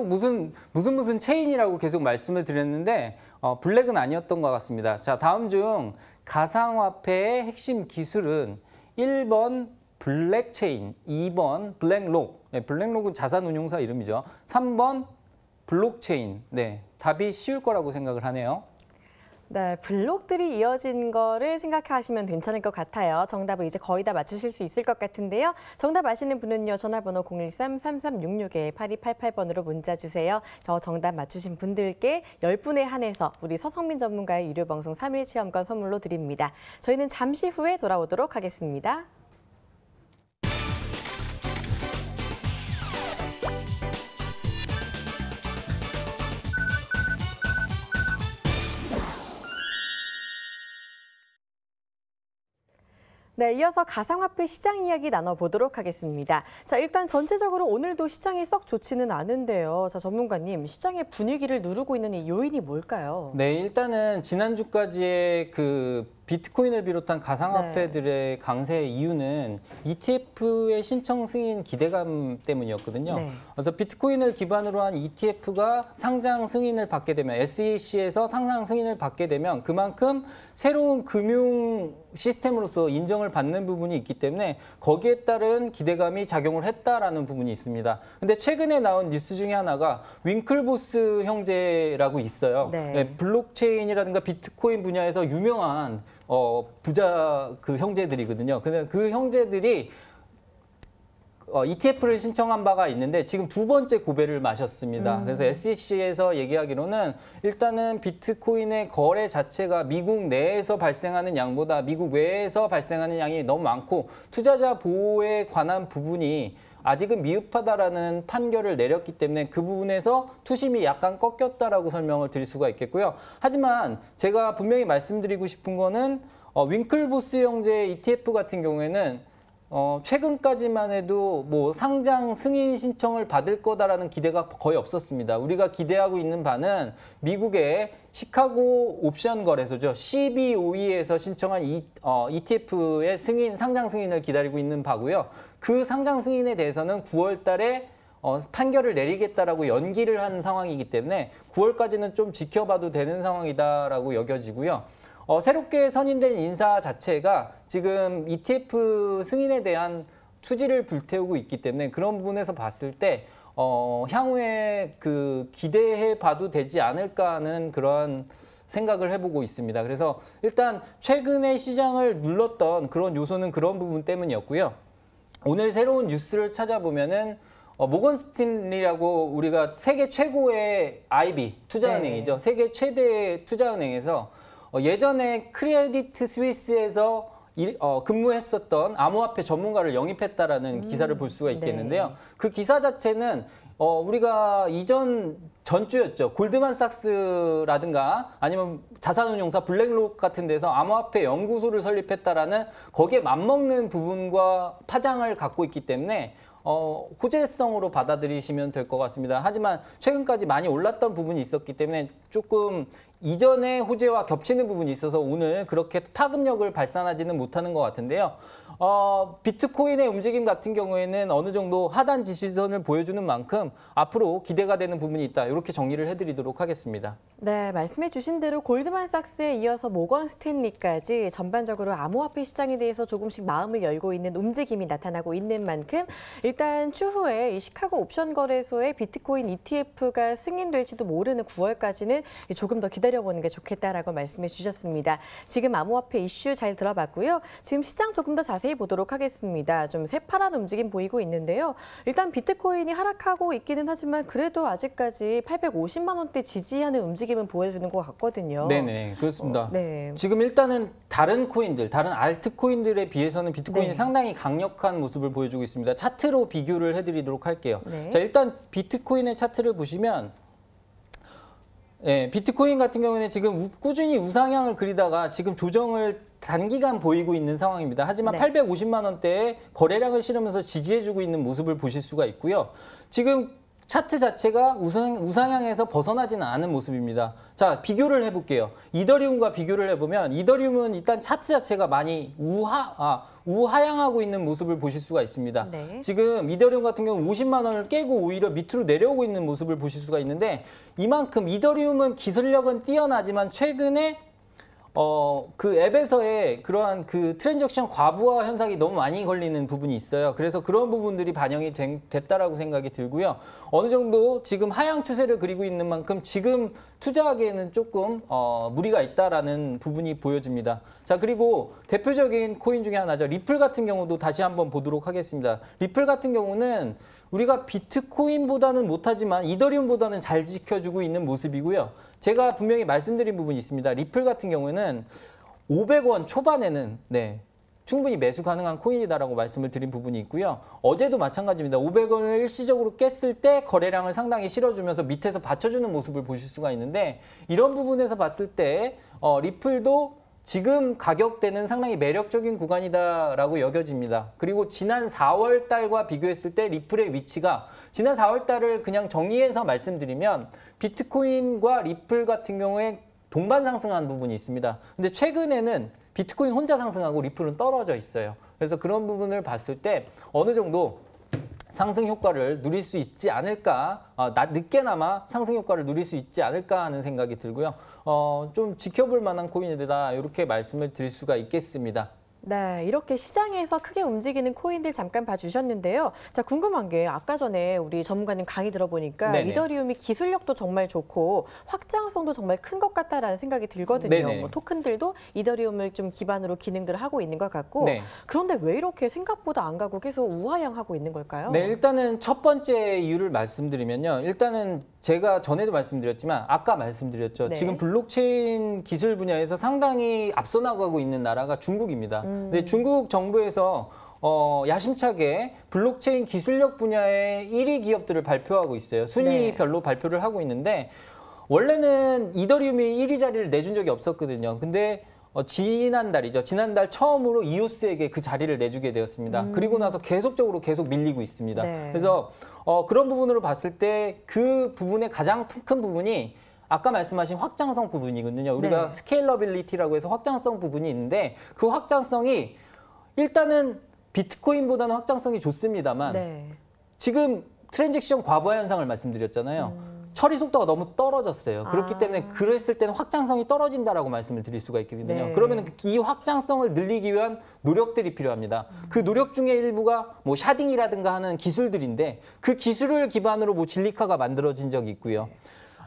무슨 체인이라고 계속 말씀을 드렸는데 블랙은 아니었던 것 같습니다. 자, 다음 중 가상화폐의 핵심 기술은 1번 블랙체인, 2번 블랙록, 블랙록은 자산운용사 이름이죠. 3번 블록체인. 네, 답이 쉬울 거라고 생각을 하네요. 네, 블록들이 이어진 거를 생각하시면 괜찮을 것 같아요. 정답을 이제 거의 다 맞추실 수 있을 것 같은데요. 정답 아시는 분은요. 전화번호 013-3366-8288번으로 문자 주세요. 저 정답 맞추신 분들께 10분에 한해서 우리 서성민 전문가의 유료방송 3일 체험권 선물로 드립니다. 저희는 잠시 후에 돌아오도록 하겠습니다. 네, 이어서 가상화폐 시장 이야기 나눠보도록 하겠습니다. 자, 일단 전체적으로 오늘도 시장이 썩 좋지는 않은데요. 자, 전문가님, 시장의 분위기를 누르고 있는 이 요인이 뭘까요? 네, 일단은 지난주까지의 그 비트코인을 비롯한 가상화폐들의 강세의 이유는 ETF의 신청 승인 기대감 때문이었거든요. 네. 그래서 비트코인을 기반으로 한 ETF가 상장 승인을 받게 되면 SEC에서 상장 승인을 받게 되면 그만큼 새로운 금융 시스템으로서 인정을 받는 부분이 있기 때문에 거기에 따른 기대감이 작용을 했다라는 부분이 있습니다. 근데 최근에 나온 뉴스 중에 하나가 윙클보스 형제라고 있어요. 네. 블록체인이라든가 비트코인 분야에서 유명한 부자 그 형제들이거든요. 근데 그 형제들이 ETF를 신청한 바가 있는데 지금 두 번째 고배를 마셨습니다. 그래서 SEC에서 얘기하기로는 일단은 비트코인의 거래 자체가 미국 내에서 발생하는 양보다 미국 외에서 발생하는 양이 너무 많고 투자자 보호에 관한 부분이 아직은 미흡하다라는 판결을 내렸기 때문에 그 부분에서 투심이 약간 꺾였다라고 설명을 드릴 수가 있겠고요. 하지만 제가 분명히 말씀드리고 싶은 거는 윙클보스 형제의 ETF 같은 경우에는 최근까지만 해도 뭐 상장 승인 신청을 받을 거다라는 기대가 거의 없었습니다. 우리가 기대하고 있는 바는 미국의 시카고 옵션 거래소죠. CBOE에서 신청한 ETF의 상장 승인을 기다리고 있는 바고요. 그 상장 승인에 대해서는 9월 달에 판결을 내리겠다라고 연기를 한 상황이기 때문에 9월까지는 좀 지켜봐도 되는 상황이다라고 여겨지고요. 새롭게 선임된 인사 자체가 지금 ETF 승인에 대한 투지를 불태우고 있기 때문에 그런 부분에서 봤을 때 향후에 그 기대해 봐도 되지 않을까 하는 그런 생각을 해보고 있습니다. 그래서 일단 최근에 시장을 눌렀던 그런 요소는 그런 부분 때문이었고요. 오늘 새로운 뉴스를 찾아보면은 모건 스탠리라고 우리가 세계 최고의 IB 투자은행이죠. 네. 세계 최대의 투자은행에서 예전에 크레디트 스위스에서 근무했었던 암호화폐 전문가를 영입했다라는 기사를 볼 수가 있겠는데요. 네. 그 기사 자체는 우리가 전주였죠. 골드만삭스라든가 아니면 자산운용사 블랙록 같은 데서 암호화폐 연구소를 설립했다라는 거기에 맞먹는 부분과 파장을 갖고 있기 때문에 호재성으로 받아들이시면 될 것 같습니다. 하지만 최근까지 많이 올랐던 부분이 있었기 때문에 조금 이전의 호재와 겹치는 부분이 있어서 오늘 그렇게 파급력을 발산하지는 못하는 것 같은데요. 비트코인의 움직임 같은 경우에는 어느 정도 하단 지지선을 보여주는 만큼 앞으로 기대가 되는 부분이 있다. 이렇게 정리를 해드리도록 하겠습니다. 네, 말씀해 주신 대로 골드만삭스에 이어서 모건 스탠리까지 전반적으로 암호화폐 시장에 대해서 조금씩 마음을 열고 있는 움직임이 나타나고 있는 만큼 일단 추후에 이 시카고 옵션 거래소의 비트코인 ETF가 승인될지도 모르는 9월까지는 조금 더 기다려보는 게 좋겠다라고 말씀해 주셨습니다. 지금 암호화폐 이슈 잘 들어봤고요. 지금 시장 조금 더 자세히 보도록 하겠습니다. 좀 새파란 움직임 보이고 있는데요. 일단 비트코인이 하락하고 있기는 하지만 그래도 아직까지 850만 원대 지지하는 움직임은 보여주는 것 같거든요. 네네, 그렇습니다. 네. 지금 일단은 다른 코인들, 다른 알트코인들에 비해서는 비트코인이 네. 상당히 강력한 모습을 보여주고 있습니다. 차트로 비교를 해드리도록 할게요. 네. 자, 일단 비트코인의 차트를 보시면 비트코인 같은 경우는 지금 꾸준히 우상향을 그리다가 지금 조정을 단기간 보이고 있는 상황입니다. 하지만 네. 850만 원대의 거래량을 실으면서 지지해주고 있는 모습을 보실 수가 있고요. 지금 차트 자체가 우상향에서 벗어나지는 않은 모습입니다. 자, 비교를 해볼게요. 이더리움과 비교를 해보면 이더리움은 일단 차트 자체가 많이 우하향하고 있는 모습을 보실 수가 있습니다. 네. 지금 이더리움 같은 경우는 50만 원을 깨고 오히려 밑으로 내려오고 있는 모습을 보실 수가 있는데 이만큼 이더리움은 기술력은 뛰어나지만 최근에 그 앱에서의 그러한 그 트랜잭션 과부하 현상이 너무 많이 걸리는 부분이 있어요. 그래서 그런 부분들이 반영이 됐다라고 생각이 들고요. 어느 정도 지금 하향 추세를 그리고 있는 만큼 지금 투자하기에는 조금 무리가 있다라는 부분이 보여집니다. 자, 그리고 대표적인 코인 중에 하나죠. 리플 같은 경우도 다시 한번 보도록 하겠습니다. 리플 같은 경우는 우리가 비트코인보다는 못하지만 이더리움보다는 잘 지켜주고 있는 모습이고요. 제가 분명히 말씀드린 부분이 있습니다. 리플 같은 경우에는 500원 초반에는 충분히 매수 가능한 코인이다라고 말씀을 드린 부분이 있고요. 어제도 마찬가지입니다. 500원을 일시적으로 깼을 때 거래량을 상당히 실어주면서 밑에서 받쳐주는 모습을 보실 수가 있는데 이런 부분에서 봤을 때 리플도 지금 가격대는 상당히 매력적인 구간이다라고 여겨집니다. 그리고 지난 4월 달과 비교했을 때 리플의 위치가 지난 4월 달을 그냥 정리해서 말씀드리면 비트코인과 리플 같은 경우에 동반 상승한 부분이 있습니다. 근데 최근에는 비트코인 혼자 상승하고 리플은 떨어져 있어요. 그래서 그런 부분을 봤을 때 어느 정도 상승 효과를 누릴 수 있지 않을까, 늦게나마 상승 효과를 누릴 수 있지 않을까 하는 생각이 들고요. 좀 지켜볼 만한 코인이다, 이렇게 말씀을 드릴 수가 있겠습니다. 네, 이렇게 시장에서 크게 움직이는 코인들 잠깐 봐주셨는데요. 자, 궁금한 게 아까 전에 우리 전문가님 강의 들어보니까 네네. 이더리움이 기술력도 정말 좋고 확장성도 정말 큰 것 같다라는 생각이 들거든요. 네네. 뭐 토큰들도 이더리움을 좀 기반으로 기능들을 하고 있는 것 같고 네. 그런데 왜 이렇게 생각보다 안 가고 계속 우하향하고 있는 걸까요? 네, 일단은 첫 번째 이유를 말씀드리면요. 일단은 제가 전에도 말씀드렸지만 아까 말씀드렸죠. 네. 지금 블록체인 기술 분야에서 상당히 앞서 나가고 있는 나라가 중국입니다. 근데 중국 정부에서 야심차게 블록체인 기술력 분야의 1위 기업들을 발표하고 있어요. 순위별로 발표를 하고 있는데 원래는 이더리움이 1위 자리를 내준 적이 없었거든요. 근데 지난달이죠. 지난달 처음으로 이오스에게 그 자리를 내주게 되었습니다. 그리고 나서 계속적으로 계속 밀리고 있습니다. 네. 그래서 그런 부분으로 봤을 때 그 부분의 가장 큰 부분이 아까 말씀하신 확장성 부분이거든요. 우리가 네. 스케일러빌리티라고 해서 확장성 부분이 있는데 그 확장성이 일단은 비트코인보다는 확장성이 좋습니다만 네. 지금 트랜잭션 과부하 현상을 말씀드렸잖아요. 처리 속도가 너무 떨어졌어요. 그렇기 때문에 그랬을 때는 확장성이 떨어진다라고 말씀을 드릴 수가 있거든요. 네. 그러면 이 확장성을 늘리기 위한 노력들이 필요합니다. 그 노력 중에 일부가 뭐 샤딩이라든가 하는 기술들인데 그 기술을 기반으로 뭐 진리카가 만들어진 적이 있고요.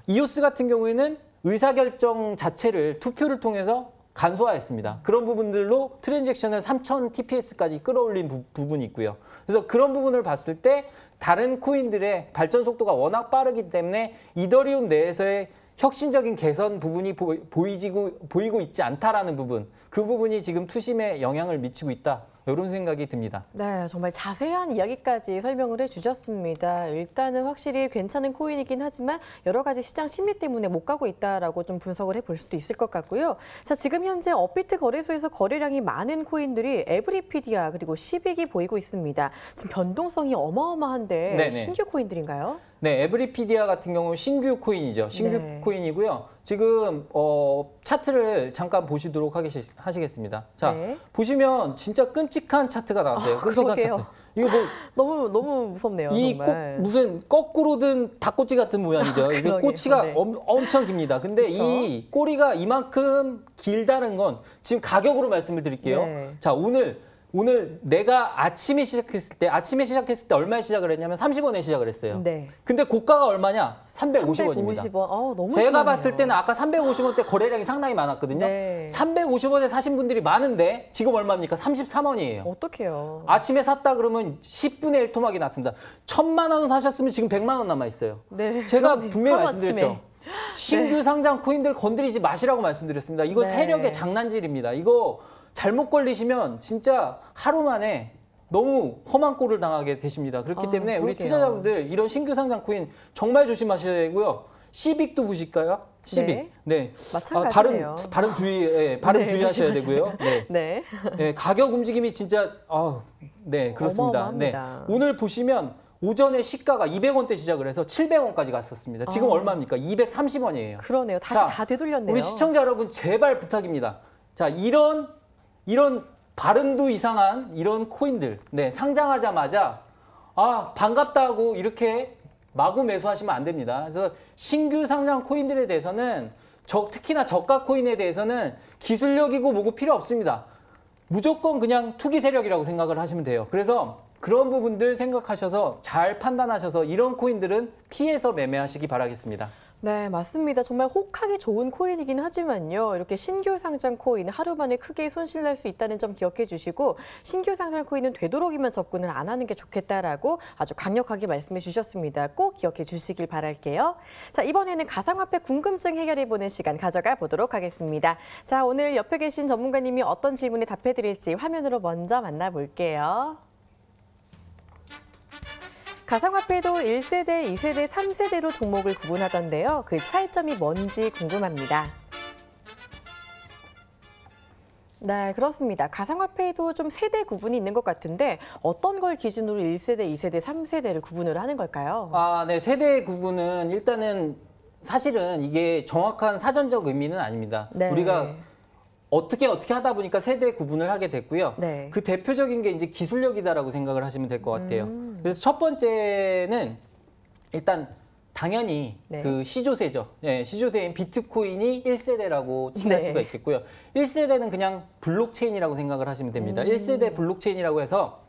이오스 같은 경우에는 의사결정 자체를 투표를 통해서 간소화했습니다. 그런 부분들로 트랜잭션을 3000 TPS까지 끌어올린 부분이 있고요. 그래서 그런 부분을 봤을 때 다른 코인들의 발전 속도가 워낙 빠르기 때문에 이더리움 내에서의 혁신적인 개선 부분이 보이고 있지 않다라는 부분, 그 부분이 지금 투심에 영향을 미치고 있다. 이런 생각이 듭니다. 네, 정말 자세한 이야기까지 설명을 해주셨습니다. 일단은 확실히 괜찮은 코인이긴 하지만 여러 가지 시장 심리 때문에 못 가고 있다라고 좀 분석을 해볼 수도 있을 것 같고요. 자, 지금 현재 업비트 거래소에서 거래량이 많은 코인들이 에브리피디아 그리고 시빅이 보이고 있습니다. 지금 변동성이 어마어마한데 네네. 신규 코인들인가요? 네, 에브리피디아 같은 경우는 신규 코인이죠. 신규 네. 코인이고요. 지금 차트를 잠깐 보시도록 하시겠습니다. 자, 네. 보시면 진짜 끔찍한 차트가 나왔어요. 끔찍한 그러게요. 차트. 이거 뭐 너무 무섭네요. 이 정말. 무슨 거꾸로 든 닭꼬치 같은 모양이죠. 이게 그러게요. 꼬치가 네. 엄청 깁니다. 근데 그쵸? 이 꼬리가 이만큼 길다는 건 지금 가격으로 말씀을 드릴게요. 네. 자, 오늘 내가 아침에 시작했을 때 얼마에 시작을 했냐면 30원에 시작을 했어요. 네. 근데 고가가 얼마냐? 350원입니다. 350원. 너무 제가 심하네요. 봤을 때는 아까 350원대 거래량이 상당히 많았거든요. 네. 350원에 사신 분들이 많은데 지금 얼마입니까? 33원이에요. 어떡해요. 아침에 샀다 그러면 10분의 1 토막이 났습니다. 1000만 원 사셨으면 지금 100만 원 남아 있어요. 네. 제가 그러네요. 분명히 하루아침에. 말씀드렸죠. 신규 상장 코인들 건드리지 마시라고 말씀드렸습니다. 이거 네. 세력의 장난질입니다. 이거 잘못 걸리시면 진짜 하루 만에 너무 험한 꼴을 당하게 되십니다. 그렇기 때문에 우리 그러게요. 투자자분들 이런 신규 상장 코인 정말 조심하셔야 되고요. 시빅도 보실까요? 시빅. 네. 마찬가지네요. 발음 네, 주의하셔야 되고요. 네. 네. 네, 가격 움직임이 진짜 네, 그렇습니다. 네. 어마어마합니다. 오늘 보시면 오전에 시가가 200원대 시작을 해서 700원까지 갔었습니다. 지금 얼마입니까? 230원이에요. 그러네요. 다시 다 되돌렸네요. 우리 시청자 여러분 제발 부탁입니다. 자, 이런 발음도 이상한 이런 코인들, 네, 상장하자마자 반갑다고 이렇게 마구 매수하시면 안 됩니다. 그래서 신규 상장 코인들에 대해서는 특히나 저가 코인에 대해서는 기술력이고 뭐고 필요 없습니다. 무조건 그냥 투기 세력이라고 생각을 하시면 돼요. 그래서 그런 부분들 생각하셔서 잘 판단하셔서 이런 코인들은 피해서 매매하시기 바라겠습니다. 네, 맞습니다. 정말 혹하기 좋은 코인이긴 하지만요. 이렇게 신규 상장 코인 하루 만에 크게 손실 날 수 있다는 점 기억해 주시고 신규 상장 코인은 되도록이면 접근을 안 하는 게 좋겠다라고 아주 강력하게 말씀해 주셨습니다. 꼭 기억해 주시길 바랄게요. 자, 이번에는 가상화폐 궁금증 해결해 보는 시간 가져가 보도록 하겠습니다. 자, 오늘 옆에 계신 전문가님이 어떤 질문에 답해 드릴지 화면으로 먼저 만나볼게요. 가상화폐도 1세대, 2세대, 3세대로 종목을 구분하던데요. 그 차이점이 뭔지 궁금합니다. 네, 그렇습니다. 가상화폐에도 좀 세대 구분이 있는 것 같은데 어떤 걸 기준으로 1세대, 2세대, 3세대를 구분을 하는 걸까요? 네, 세대 구분은 일단은 사실은 이게 정확한 사전적 의미는 아닙니다. 네. 우리가 어떻게 하다 보니까 세대 구분을 하게 됐고요. 네. 그 대표적인 게 이제 기술력이다라고 생각을 하시면 될 것 같아요. 그래서 첫 번째는 일단 당연히 네. 그 시조세죠. 예, 시조세인 비트코인이 1세대라고 칭할 네. 수가 있겠고요. 1세대는 그냥 블록체인이라고 생각을 하시면 됩니다. 1세대 블록체인이라고 해서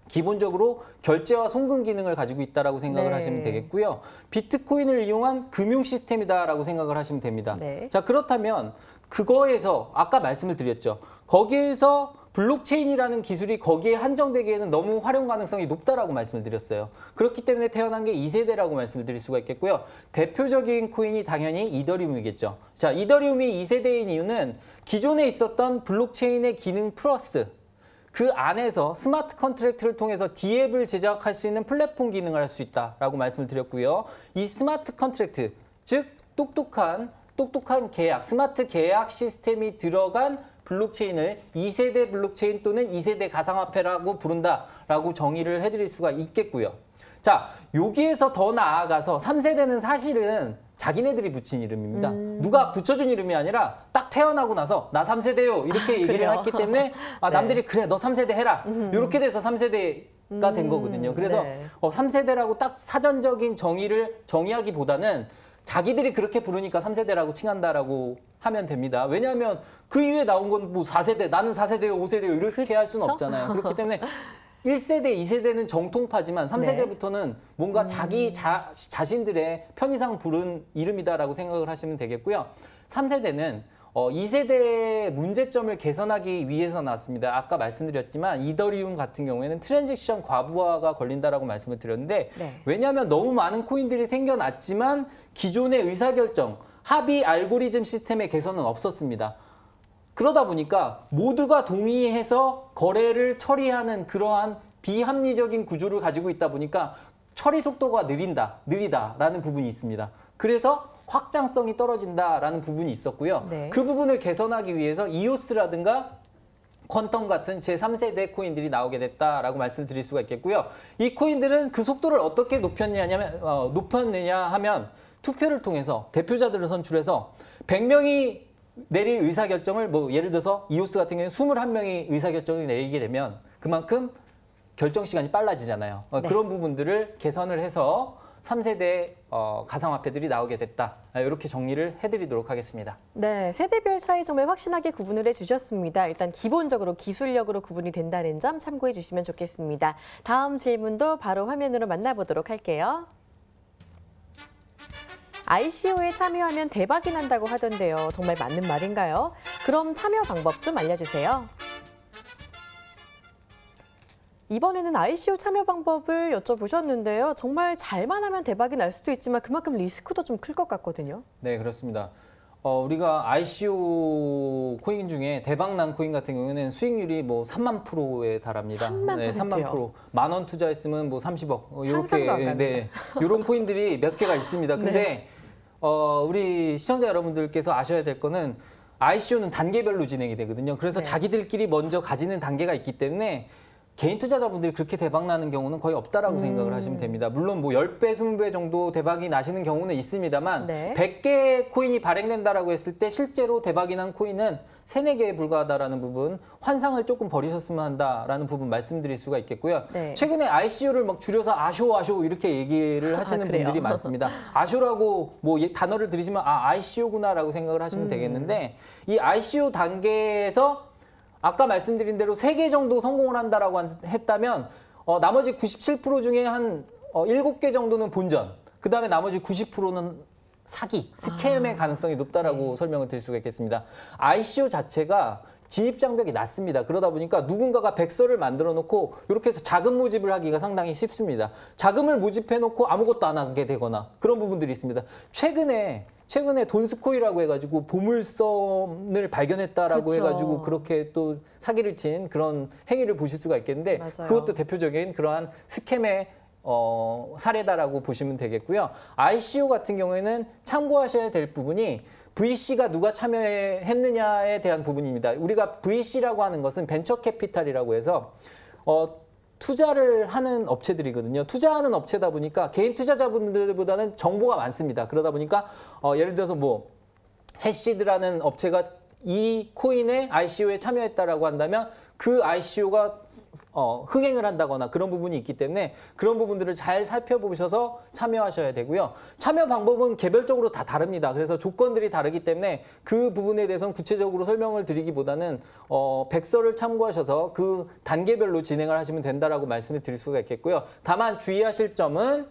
기본적으로 결제와 송금 기능을 가지고 있다라고 생각을 네. 하시면 되겠고요. 비트코인을 이용한 금융 시스템이다라고 생각을 하시면 됩니다. 네. 자, 그렇다면 그거에서 아까 말씀을 드렸죠. 거기에서 블록체인이라는 기술이 거기에 한정되기에는 너무 활용 가능성이 높다라고 말씀을 드렸어요. 그렇기 때문에 태어난 게 2세대라고 말씀을 드릴 수가 있겠고요. 대표적인 코인이 당연히 이더리움이겠죠. 자, 이더리움이 2세대인 이유는 기존에 있었던 블록체인의 기능 플러스 그 안에서 스마트 컨트랙트를 통해서 D앱을 제작할 수 있는 플랫폼 기능을 할 수 있다라고 말씀을 드렸고요. 이 스마트 컨트랙트, 즉 똑똑한 계약, 스마트 계약 시스템이 들어간 블록체인을 2세대 블록체인 또는 2세대 가상화폐라고 부른다라고 정의를 해드릴 수가 있겠고요. 자, 여기에서 더 나아가서 3세대는 사실은 자기네들이 붙인 이름입니다. 누가 붙여준 이름이 아니라 딱 태어나고 나서 나 3세대요 이렇게 얘기를 그래요? 했기 때문에 남들이 그래 너 3세대 해라 이렇게 돼서 3세대가 된 거거든요. 그래서 네. 3세대라고 딱 사전적인 정의하기보다는 자기들이 그렇게 부르니까 3세대라고 칭한다라고 하면 됩니다. 왜냐하면 그 이후에 나온 건 뭐 4세대, 나는 4세대요, 5세대요 이렇게 할 수는 없잖아요. 그렇기 때문에 1세대, 2세대는 정통파지만 3세대부터는 뭔가 자기 자신들의 편의상 부른 이름이다라고 생각을 하시면 되겠고요. 3세대는 2세대의 문제점을 개선하기 위해서 나왔습니다. 아까 말씀드렸지만 이더리움 같은 경우에는 트랜잭션 과부하가 걸린다라고 말씀을 드렸는데 네. 왜냐하면 너무 많은 코인들이 생겨났지만 기존의 의사결정, 합의 알고리즘 시스템의 개선은 없었습니다. 그러다 보니까 모두가 동의해서 거래를 처리하는 그러한 비합리적인 구조를 가지고 있다 보니까 처리 속도가 느리다라는 부분이 있습니다. 그래서 확장성이 떨어진다라는 부분이 있었고요. 네. 그 부분을 개선하기 위해서 이오스라든가 퀀텀 같은 제3세대 코인들이 나오게 됐다라고 말씀을 드릴 수가 있겠고요. 이 코인들은 그 속도를 어떻게 높였느냐 하면 투표를 통해서 대표자들을 선출해서 100명이 내릴 의사결정을 예를 들어서 이오스 같은 경우에 21명이 의사결정을 내리게 되면 그만큼 결정 시간이 빨라지잖아요. 네. 그런 부분들을 개선을 해서 3세대 가상화폐들이 나오게 됐다. 이렇게 정리를 해드리도록 하겠습니다. 네, 세대별 차이 점을 확실하게 구분을 해주셨습니다. 일단 기본적으로 기술력으로 구분이 된다는 점 참고해 주시면 좋겠습니다. 다음 질문도 바로 화면으로 만나보도록 할게요. ICO에 참여하면 대박이 난다고 하던데요. 정말 맞는 말인가요? 그럼 참여 방법 좀 알려주세요. 이번에는 ICO 참여 방법을 여쭤보셨는데요. 정말 잘만 하면 대박이 날 수도 있지만 그만큼 리스크도 좀 클 것 같거든요. 네, 그렇습니다. 우리가 ICO 코인 중에 대박난 코인 같은 경우에는 수익률이 3만 프로에 달합니다. 3만 네, 3만 프로. 10,000원 투자했으면 30억. 상상도 안 갑니다. 네, 이런 코인들이 몇 개가 있습니다. 근데 네. 우리 시청자 여러분들께서 아셔야 될 거는 ICO는 단계별로 진행이 되거든요. 그래서 네. 자기들끼리 먼저 가지는 단계가 있기 때문에 개인 투자자분들이 그렇게 대박 나는 경우는 거의 없다라고 생각을 하시면 됩니다. 물론 10배, 20배 정도 대박이 나시는 경우는 있습니다만 네. 100개의 코인이 발행된다라고 했을 때 실제로 대박이 난 코인은 3, 4개에 불과하다라는 부분, 환상을 조금 버리셨으면 한다라는 부분 말씀드릴 수가 있겠고요. 네. 최근에 ICO를 줄여서 아쇼 이렇게 얘기를 하시는 그래요? 분들이 많습니다. 아쇼라고 단어를 들으시면 ICO구나라고 생각을 하시면 되겠는데 이 ICO 단계에서 아까 말씀드린 대로 3개 정도 성공을 한다라고 했다면 나머지 97% 중에 한 7개 정도는 본전, 그다음에 나머지 90%는 사기, 스캠의 가능성이 높다라고 설명을 드릴 수가 있겠습니다. ICO 자체가 진입 장벽이 낮습니다. 그러다 보니까 누군가가 백서를 만들어 놓고 이렇게 해서 자금 모집을 하기가 상당히 쉽습니다. 자금을 모집해 놓고 아무것도 안 하게 되거나 그런 부분들이 있습니다. 최근에 돈스코이라고 해가지고 보물섬을 발견했다라고 그쵸. 해가지고 그렇게 또 사기를 친 그런 행위를 보실 수가 있겠는데 맞아요. 그것도 대표적인 그러한 스캠의 사례다라고 보시면 되겠고요. ICO 같은 경우에는 참고하셔야 될 부분이 VC가 누가 참여했느냐에 대한 부분입니다. 우리가 VC라고 하는 것은 벤처 캐피탈이라고 해서 투자를 하는 업체들이거든요. 투자하는 업체다 보니까 개인 투자자분들보다는 정보가 많습니다. 그러다 보니까 예를 들어서 뭐 해시드라는 업체가 이 코인의 ICO에 참여했다라고 한다면 그 ICO가 흥행을 한다거나 그런 부분이 있기 때문에 그런 부분들을 잘 살펴보셔서 참여하셔야 되고요. 참여 방법은 개별적으로 다 다릅니다. 그래서 조건들이 다르기 때문에 그 부분에 대해서는 구체적으로 설명을 드리기보다는 백서를 참고하셔서 그 단계별로 진행을 하시면 된다라고 말씀을 드릴 수가 있겠고요. 다만 주의하실 점은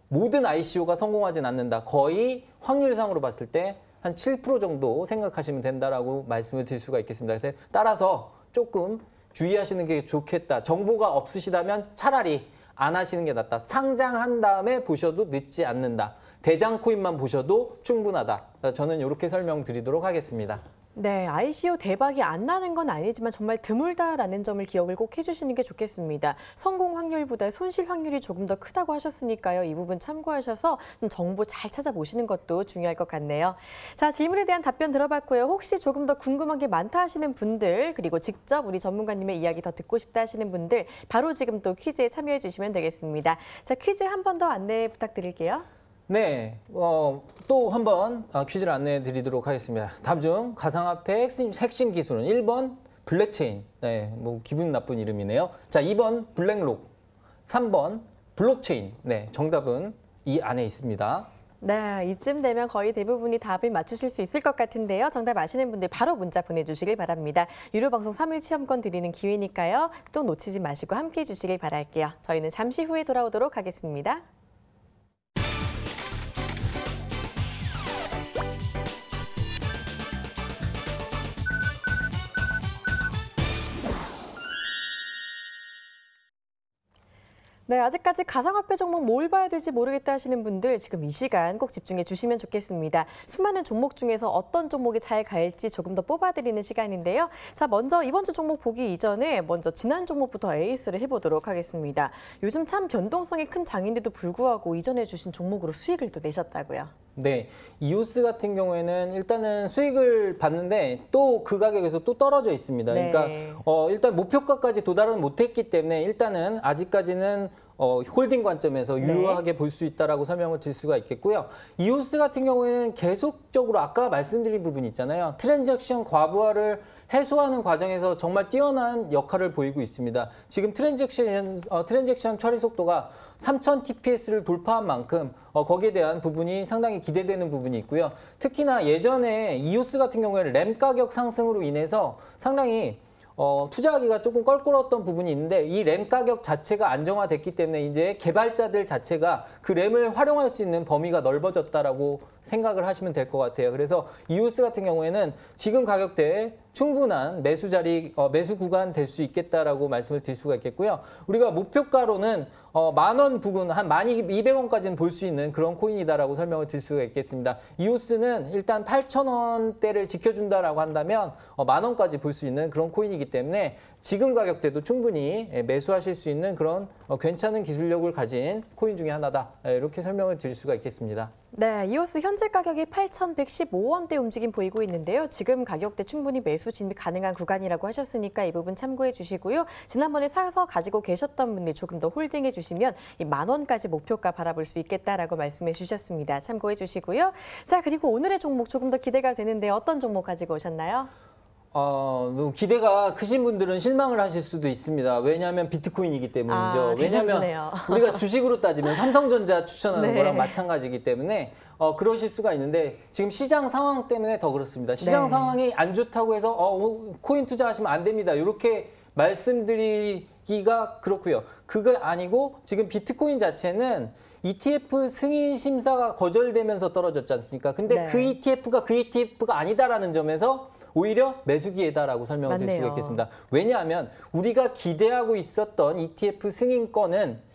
모든 ICO가 성공하진 않는다. 거의 확률상으로 봤을 때 한 7% 정도 생각하시면 된다라고 말씀을 드릴 수가 있겠습니다. 그래서 따라서 조금 주의하시는 게 좋겠다. 정보가 없으시다면 차라리 안 하시는 게 낫다. 상장한 다음에 보셔도 늦지 않는다. 대장 코인만 보셔도 충분하다. 저는 이렇게 설명드리도록 하겠습니다. 네, ICO 대박이 안 나는 건 아니지만 정말 드물다라는 점을 기억을 꼭 해주시는 게 좋겠습니다. 성공 확률보다 손실 확률이 조금 더 크다고 하셨으니까요. 이 부분 참고하셔서 좀 정보 잘 찾아보시는 것도 중요할 것 같네요. 자, 질문에 대한 답변 들어봤고요. 혹시 조금 더 궁금한 게 많다 하시는 분들, 그리고 직접 우리 전문가님의 이야기 더 듣고 싶다 하시는 분들, 바로 지금 또 퀴즈에 참여해 주시면 되겠습니다. 자, 퀴즈 한 번 더 안내 부탁드릴게요. 네, 또 한 번 퀴즈를 안내해 드리도록 하겠습니다. 다음 중 가상화폐 핵심 기술은 1번 블랙체인, 네, 뭐 기분 나쁜 이름이네요. 자, 2번 블랙록, 3번 블록체인. 네, 정답은 이 안에 있습니다. 네, 이쯤 되면 거의 대부분이 답을 맞추실 수 있을 것 같은데요. 정답 아시는 분들 바로 문자 보내주시길 바랍니다. 유료방송 3일 체험권 드리는 기회니까요. 또 놓치지 마시고 함께해 주시길 바랄게요. 저희는 잠시 후에 돌아오도록 하겠습니다. 네, 아직까지 가상화폐 종목 뭘 봐야 될지 모르겠다 하시는 분들 지금 이 시간 꼭 집중해 주시면 좋겠습니다. 수많은 종목 중에서 어떤 종목이 잘 갈지 조금 더 뽑아드리는 시간인데요. 자, 먼저 이번 주 종목 보기 이전에 먼저 지난 종목부터 에이스를 해보도록 하겠습니다. 요즘 참 변동성이 큰 장인데도 불구하고 이전해 주신 종목으로 수익을 또 내셨다고요. 네, 이오스 같은 경우에는 일단은 수익을 봤는데 또 그 가격에서 또 떨어져 있습니다. 네. 그러니까 일단 목표가까지 도달은 못했기 때문에 일단은 아직까지는 홀딩 관점에서 유효하게 볼 수 있다라고 설명을 드릴 수가 있겠고요. 이오스 같은 경우에는 계속적으로 아까 말씀드린 부분이 있잖아요. 트랜잭션 과부하를 해소하는 과정에서 정말 뛰어난 역할을 보이고 있습니다. 지금 트랜잭션 처리 속도가 3000 TPS를 돌파한 만큼 거기에 대한 부분이 상당히 기대되는 부분이 있고요. 특히나 예전에 이오스 같은 경우에는 램 가격 상승으로 인해서 상당히 투자하기가 조금 껄끄러웠던 부분이 있는데 이 램 가격 자체가 안정화됐기 때문에 이제 개발자들 자체가 그 램을 활용할 수 있는 범위가 넓어졌다라고 생각을 하시면 될 것 같아요. 그래서 이오스 같은 경우에는 지금 가격대에 충분한 매수 자리, 매수 구간 될 수 있겠다라고 말씀을 드릴 수가 있겠고요. 우리가 목표가로는 10,000원 부근, 한 12,200원까지는 볼 수 있는 그런 코인이다라고 설명을 드릴 수가 있겠습니다. 이오스는 일단 8,000원대를 지켜준다라고 한다면 10,000원까지 볼 수 있는 그런 코인이기 때문에 지금 가격대도 충분히 매수하실 수 있는 그런 괜찮은 기술력을 가진 코인 중에 하나다. 이렇게 설명을 드릴 수가 있겠습니다. 네, 이오스 현재 가격이 8,115원대 움직임 보이고 있는데요. 지금 가격대 충분히 매수 진입 가능한 구간이라고 하셨으니까 이 부분 참고해 주시고요. 지난번에 사서 가지고 계셨던 분들 조금 더 홀딩해 주시면 이 10,000원까지 목표가 바라볼 수 있겠다라고 말씀해 주셨습니다. 참고해 주시고요. 자, 그리고 오늘의 종목 조금 더 기대가 되는데 어떤 종목 가지고 오셨나요? 기대가 크신 분들은 실망을 하실 수도 있습니다. 왜냐하면 비트코인이기 때문이죠. 왜냐하면 우리가 주식으로 따지면 삼성전자 추천하는 거랑 마찬가지이기 때문에 그러실 수가 있는데 지금 시장 상황 때문에 더 그렇습니다. 시장 상황이 안 좋다고 해서 코인 투자하시면 안 됩니다. 이렇게 말씀드리기가 그렇고요. 그거 아니고 지금 비트코인 자체는 ETF 승인 심사가 거절되면서 떨어졌지 않습니까? 근데 그 ETF가 그 ETF가 아니다라는 점에서 오히려 매수 기회다라고 설명을 드릴 수가 있겠습니다. 왜냐하면 우리가 기대하고 있었던 ETF 승인권은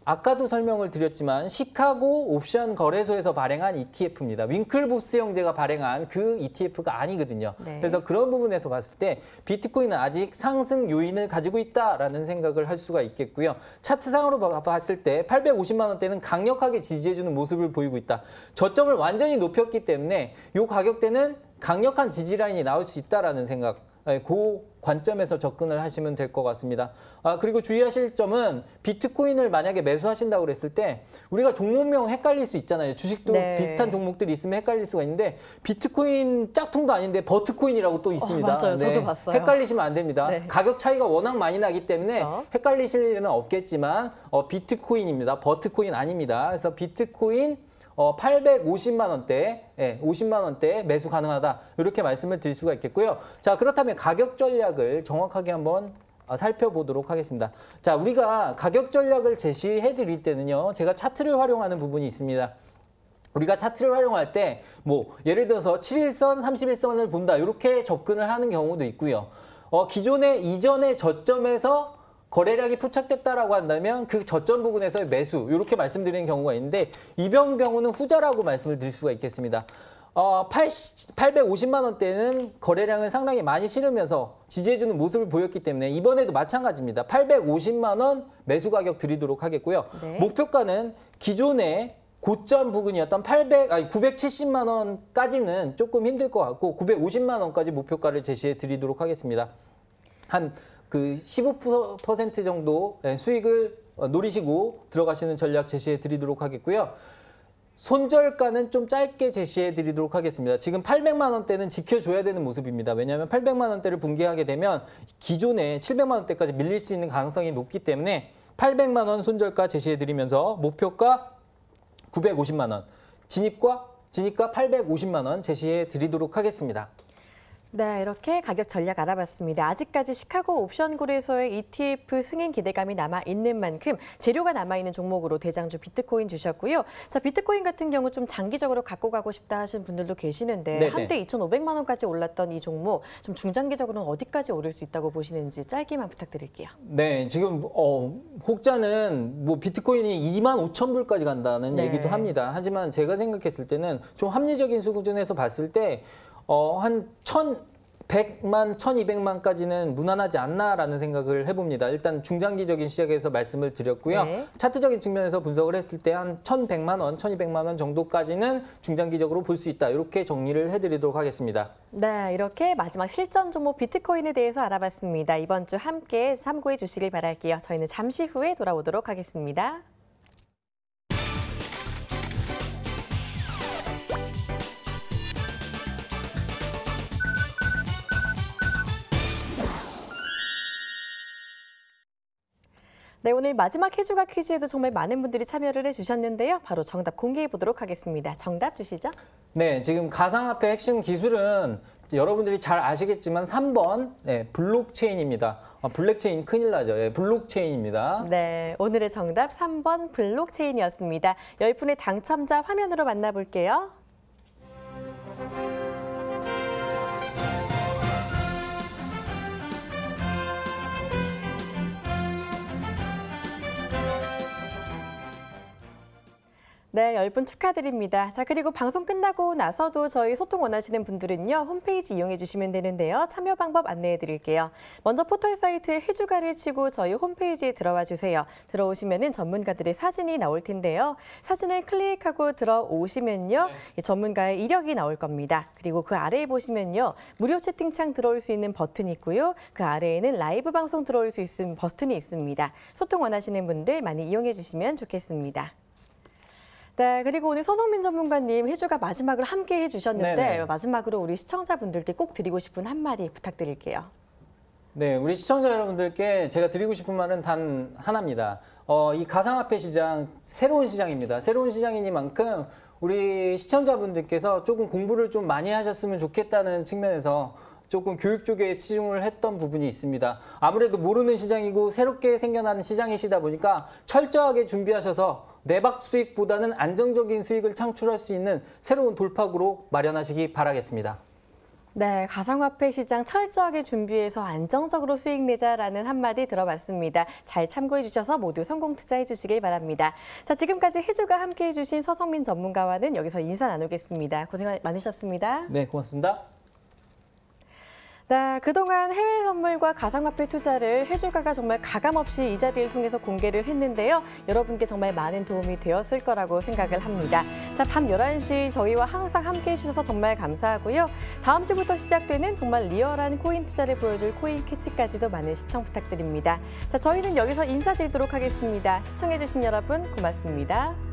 아까도 설명을 드렸지만 시카고 옵션 거래소에서 발행한 ETF입니다. 윙클보스 형제가 발행한 그 ETF가 아니거든요. 그래서 그런 부분에서 봤을 때 비트코인은 아직 상승 요인을 가지고 있다라는 생각을 할 수가 있겠고요. 차트상으로 봤을 때 850만 원대는 강력하게 지지해주는 모습을 보이고 있다. 저점을 완전히 높였기 때문에 이 가격대는 강력한 지지라인이 나올 수 있다라는 생각 그 관점에서 접근을 하시면 될 것 같습니다. 그리고 주의하실 점은 비트코인을 만약에 매수하신다고 그랬을 때 우리가 종목명 헷갈릴 수 있잖아요. 주식도 네. 비슷한 종목들이 있으면 헷갈릴 수가 있는데 비트코인 짝퉁도 아닌데 버트코인이라고 또 있습니다. 맞아요. 저도 봤어요. 헷갈리시면 안 됩니다. 네. 가격 차이가 워낙 많이 나기 때문에 그렇죠. 헷갈리실 일은 없겠지만 비트코인입니다. 버트코인 아닙니다. 그래서 비트코인 850만 원대, 50만 원대 매수 가능하다. 이렇게 말씀을 드릴 수가 있겠고요. 자, 그렇다면 가격 전략을 정확하게 한번 살펴보도록 하겠습니다. 자, 우리가 가격 전략을 제시해 드릴 때는요. 제가 차트를 활용하는 부분이 있습니다. 우리가 차트를 활용할 때 예를 들어서 7일선, 31선을 본다. 이렇게 접근을 하는 경우도 있고요. 기존의 이전의 저점에서 거래량이 포착됐다라고 한다면 그 저점 부근에서의 매수 이렇게 말씀드리는 경우가 있는데 이번 경우는 후자라고 말씀을 드릴 수가 있겠습니다. 850만 원대는 거래량을 상당히 많이 실으면서 지지해주는 모습을 보였기 때문에 이번에도 마찬가지입니다. 850만 원 매수 가격 드리도록 하겠고요. 네. 목표가는 기존의 고점 부근이었던 970만 원까지는 조금 힘들 것 같고 950만 원까지 목표가를 제시해 드리도록 하겠습니다. 한 15% 정도 수익을 노리시고 들어가시는 전략 제시해 드리도록 하겠고요. 손절가는 좀 짧게 제시해 드리도록 하겠습니다. 지금 800만 원대는 지켜줘야 되는 모습입니다. 왜냐하면 800만 원대를 붕괴하게 되면 기존에 700만 원대까지 밀릴 수 있는 가능성이 높기 때문에 800만 원 손절가 제시해 드리면서 목표가 950만 원, 진입가 850만 원 제시해 드리도록 하겠습니다. 네, 이렇게 가격 전략 알아봤습니다. 아직까지 시카고 옵션골에서의 ETF 승인 기대감이 남아있는 만큼 재료가 남아있는 종목으로 대장주 비트코인 주셨고요. 자, 비트코인 같은 경우 좀 장기적으로 갖고 가고 싶다 하시는 분들도 계시는데 네네. 한때 2,500만 원까지 올랐던 이 종목 좀 중장기적으로는 어디까지 오를 수 있다고 보시는지 짧게만 부탁드릴게요. 네, 지금 혹자는 비트코인이 25,000불까지 간다는 네. 얘기도 합니다. 하지만 제가 생각했을 때는 좀 합리적인 수준에서 봤을 때 한 1,100만, 1,200만까지는 무난하지 않나라는 생각을 해봅니다. 일단 중장기적인 시각에서 말씀을 드렸고요. 네. 차트적인 측면에서 분석을 했을 때 한 1,100만 원, 1,200만 원 정도까지는 중장기적으로 볼 수 있다. 이렇게 정리를 해드리도록 하겠습니다. 네, 이렇게 마지막 실전 종목 비트코인에 대해서 알아봤습니다. 이번 주 함께 참고해 주시길 바랄게요. 저희는 잠시 후에 돌아오도록 하겠습니다. 네, 오늘 마지막 해주가 퀴즈에도 정말 많은 분들이 참여를 해주셨는데요. 바로 정답 공개해 보도록 하겠습니다. 정답 주시죠. 네, 지금 가상화폐 핵심 기술은 여러분들이 잘 아시겠지만 3번 블록체인입니다. 블랙체인 큰일 나죠. 블록체인입니다. 네, 오늘의 정답 3번 블록체인이었습니다. 10분의 당첨자 화면으로 만나볼게요. 네, 10분 축하드립니다. 자, 그리고 방송 끝나고 나서도 저희 소통 원하시는 분들은요, 홈페이지 이용해 주시면 되는데요. 참여 방법 안내해 드릴게요. 먼저 포털 사이트에 해주가를 치고 저희 홈페이지에 들어와 주세요. 들어오시면은 전문가들의 사진이 나올 텐데요. 사진을 클릭하고 들어오시면요, 이 전문가의 이력이 나올 겁니다. 그리고 그 아래에 보시면요, 무료 채팅창 들어올 수 있는 버튼이 있고요. 그 아래에는 라이브 방송 들어올 수 있는 버튼이 있습니다. 소통 원하시는 분들 많이 이용해 주시면 좋겠습니다. 네, 그리고 오늘 서성민 전문가님 해주가 마지막으로 함께 해주셨는데 네네. 마지막으로 우리 시청자분들께 꼭 드리고 싶은 한마디 부탁드릴게요. 네, 우리 시청자 여러분들께 제가 드리고 싶은 말은 단 하나입니다. 이 가상화폐 시장, 새로운 시장입니다. 새로운 시장이니만큼 우리 시청자분들께서 조금 공부를 좀 많이 하셨으면 좋겠다는 측면에서 조금 교육 쪽에 치중을 했던 부분이 있습니다. 아무래도 모르는 시장이고 새롭게 생겨나는 시장이시다 보니까 철저하게 준비하셔서 내박 수익보다는 안정적인 수익을 창출할 수 있는 새로운 돌파구로 마련하시기 바라겠습니다. 네, 가상화폐 시장 철저하게 준비해서 안정적으로 수익 내자라는 한마디 들어봤습니다. 잘 참고해 주셔서 모두 성공 투자해 주시길 바랍니다. 자, 지금까지 해주가 함께해 주신 서성민 전문가와는 여기서 인사 나누겠습니다. 고생 많으셨습니다. 네, 고맙습니다. 네, 그동안 해외 선물과 가상화폐 투자를 해주가가 정말 가감없이 이 자리를 통해서 공개를 했는데요. 여러분께 정말 많은 도움이 되었을 거라고 생각을 합니다. 자, 밤 11시 저희와 항상 함께해 주셔서 정말 감사하고요. 다음 주부터 시작되는 정말 리얼한 코인 투자를 보여줄 코인 캐치까지도 많은 시청 부탁드립니다. 자, 저희는 여기서 인사드리도록 하겠습니다. 시청해 주신 여러분 고맙습니다.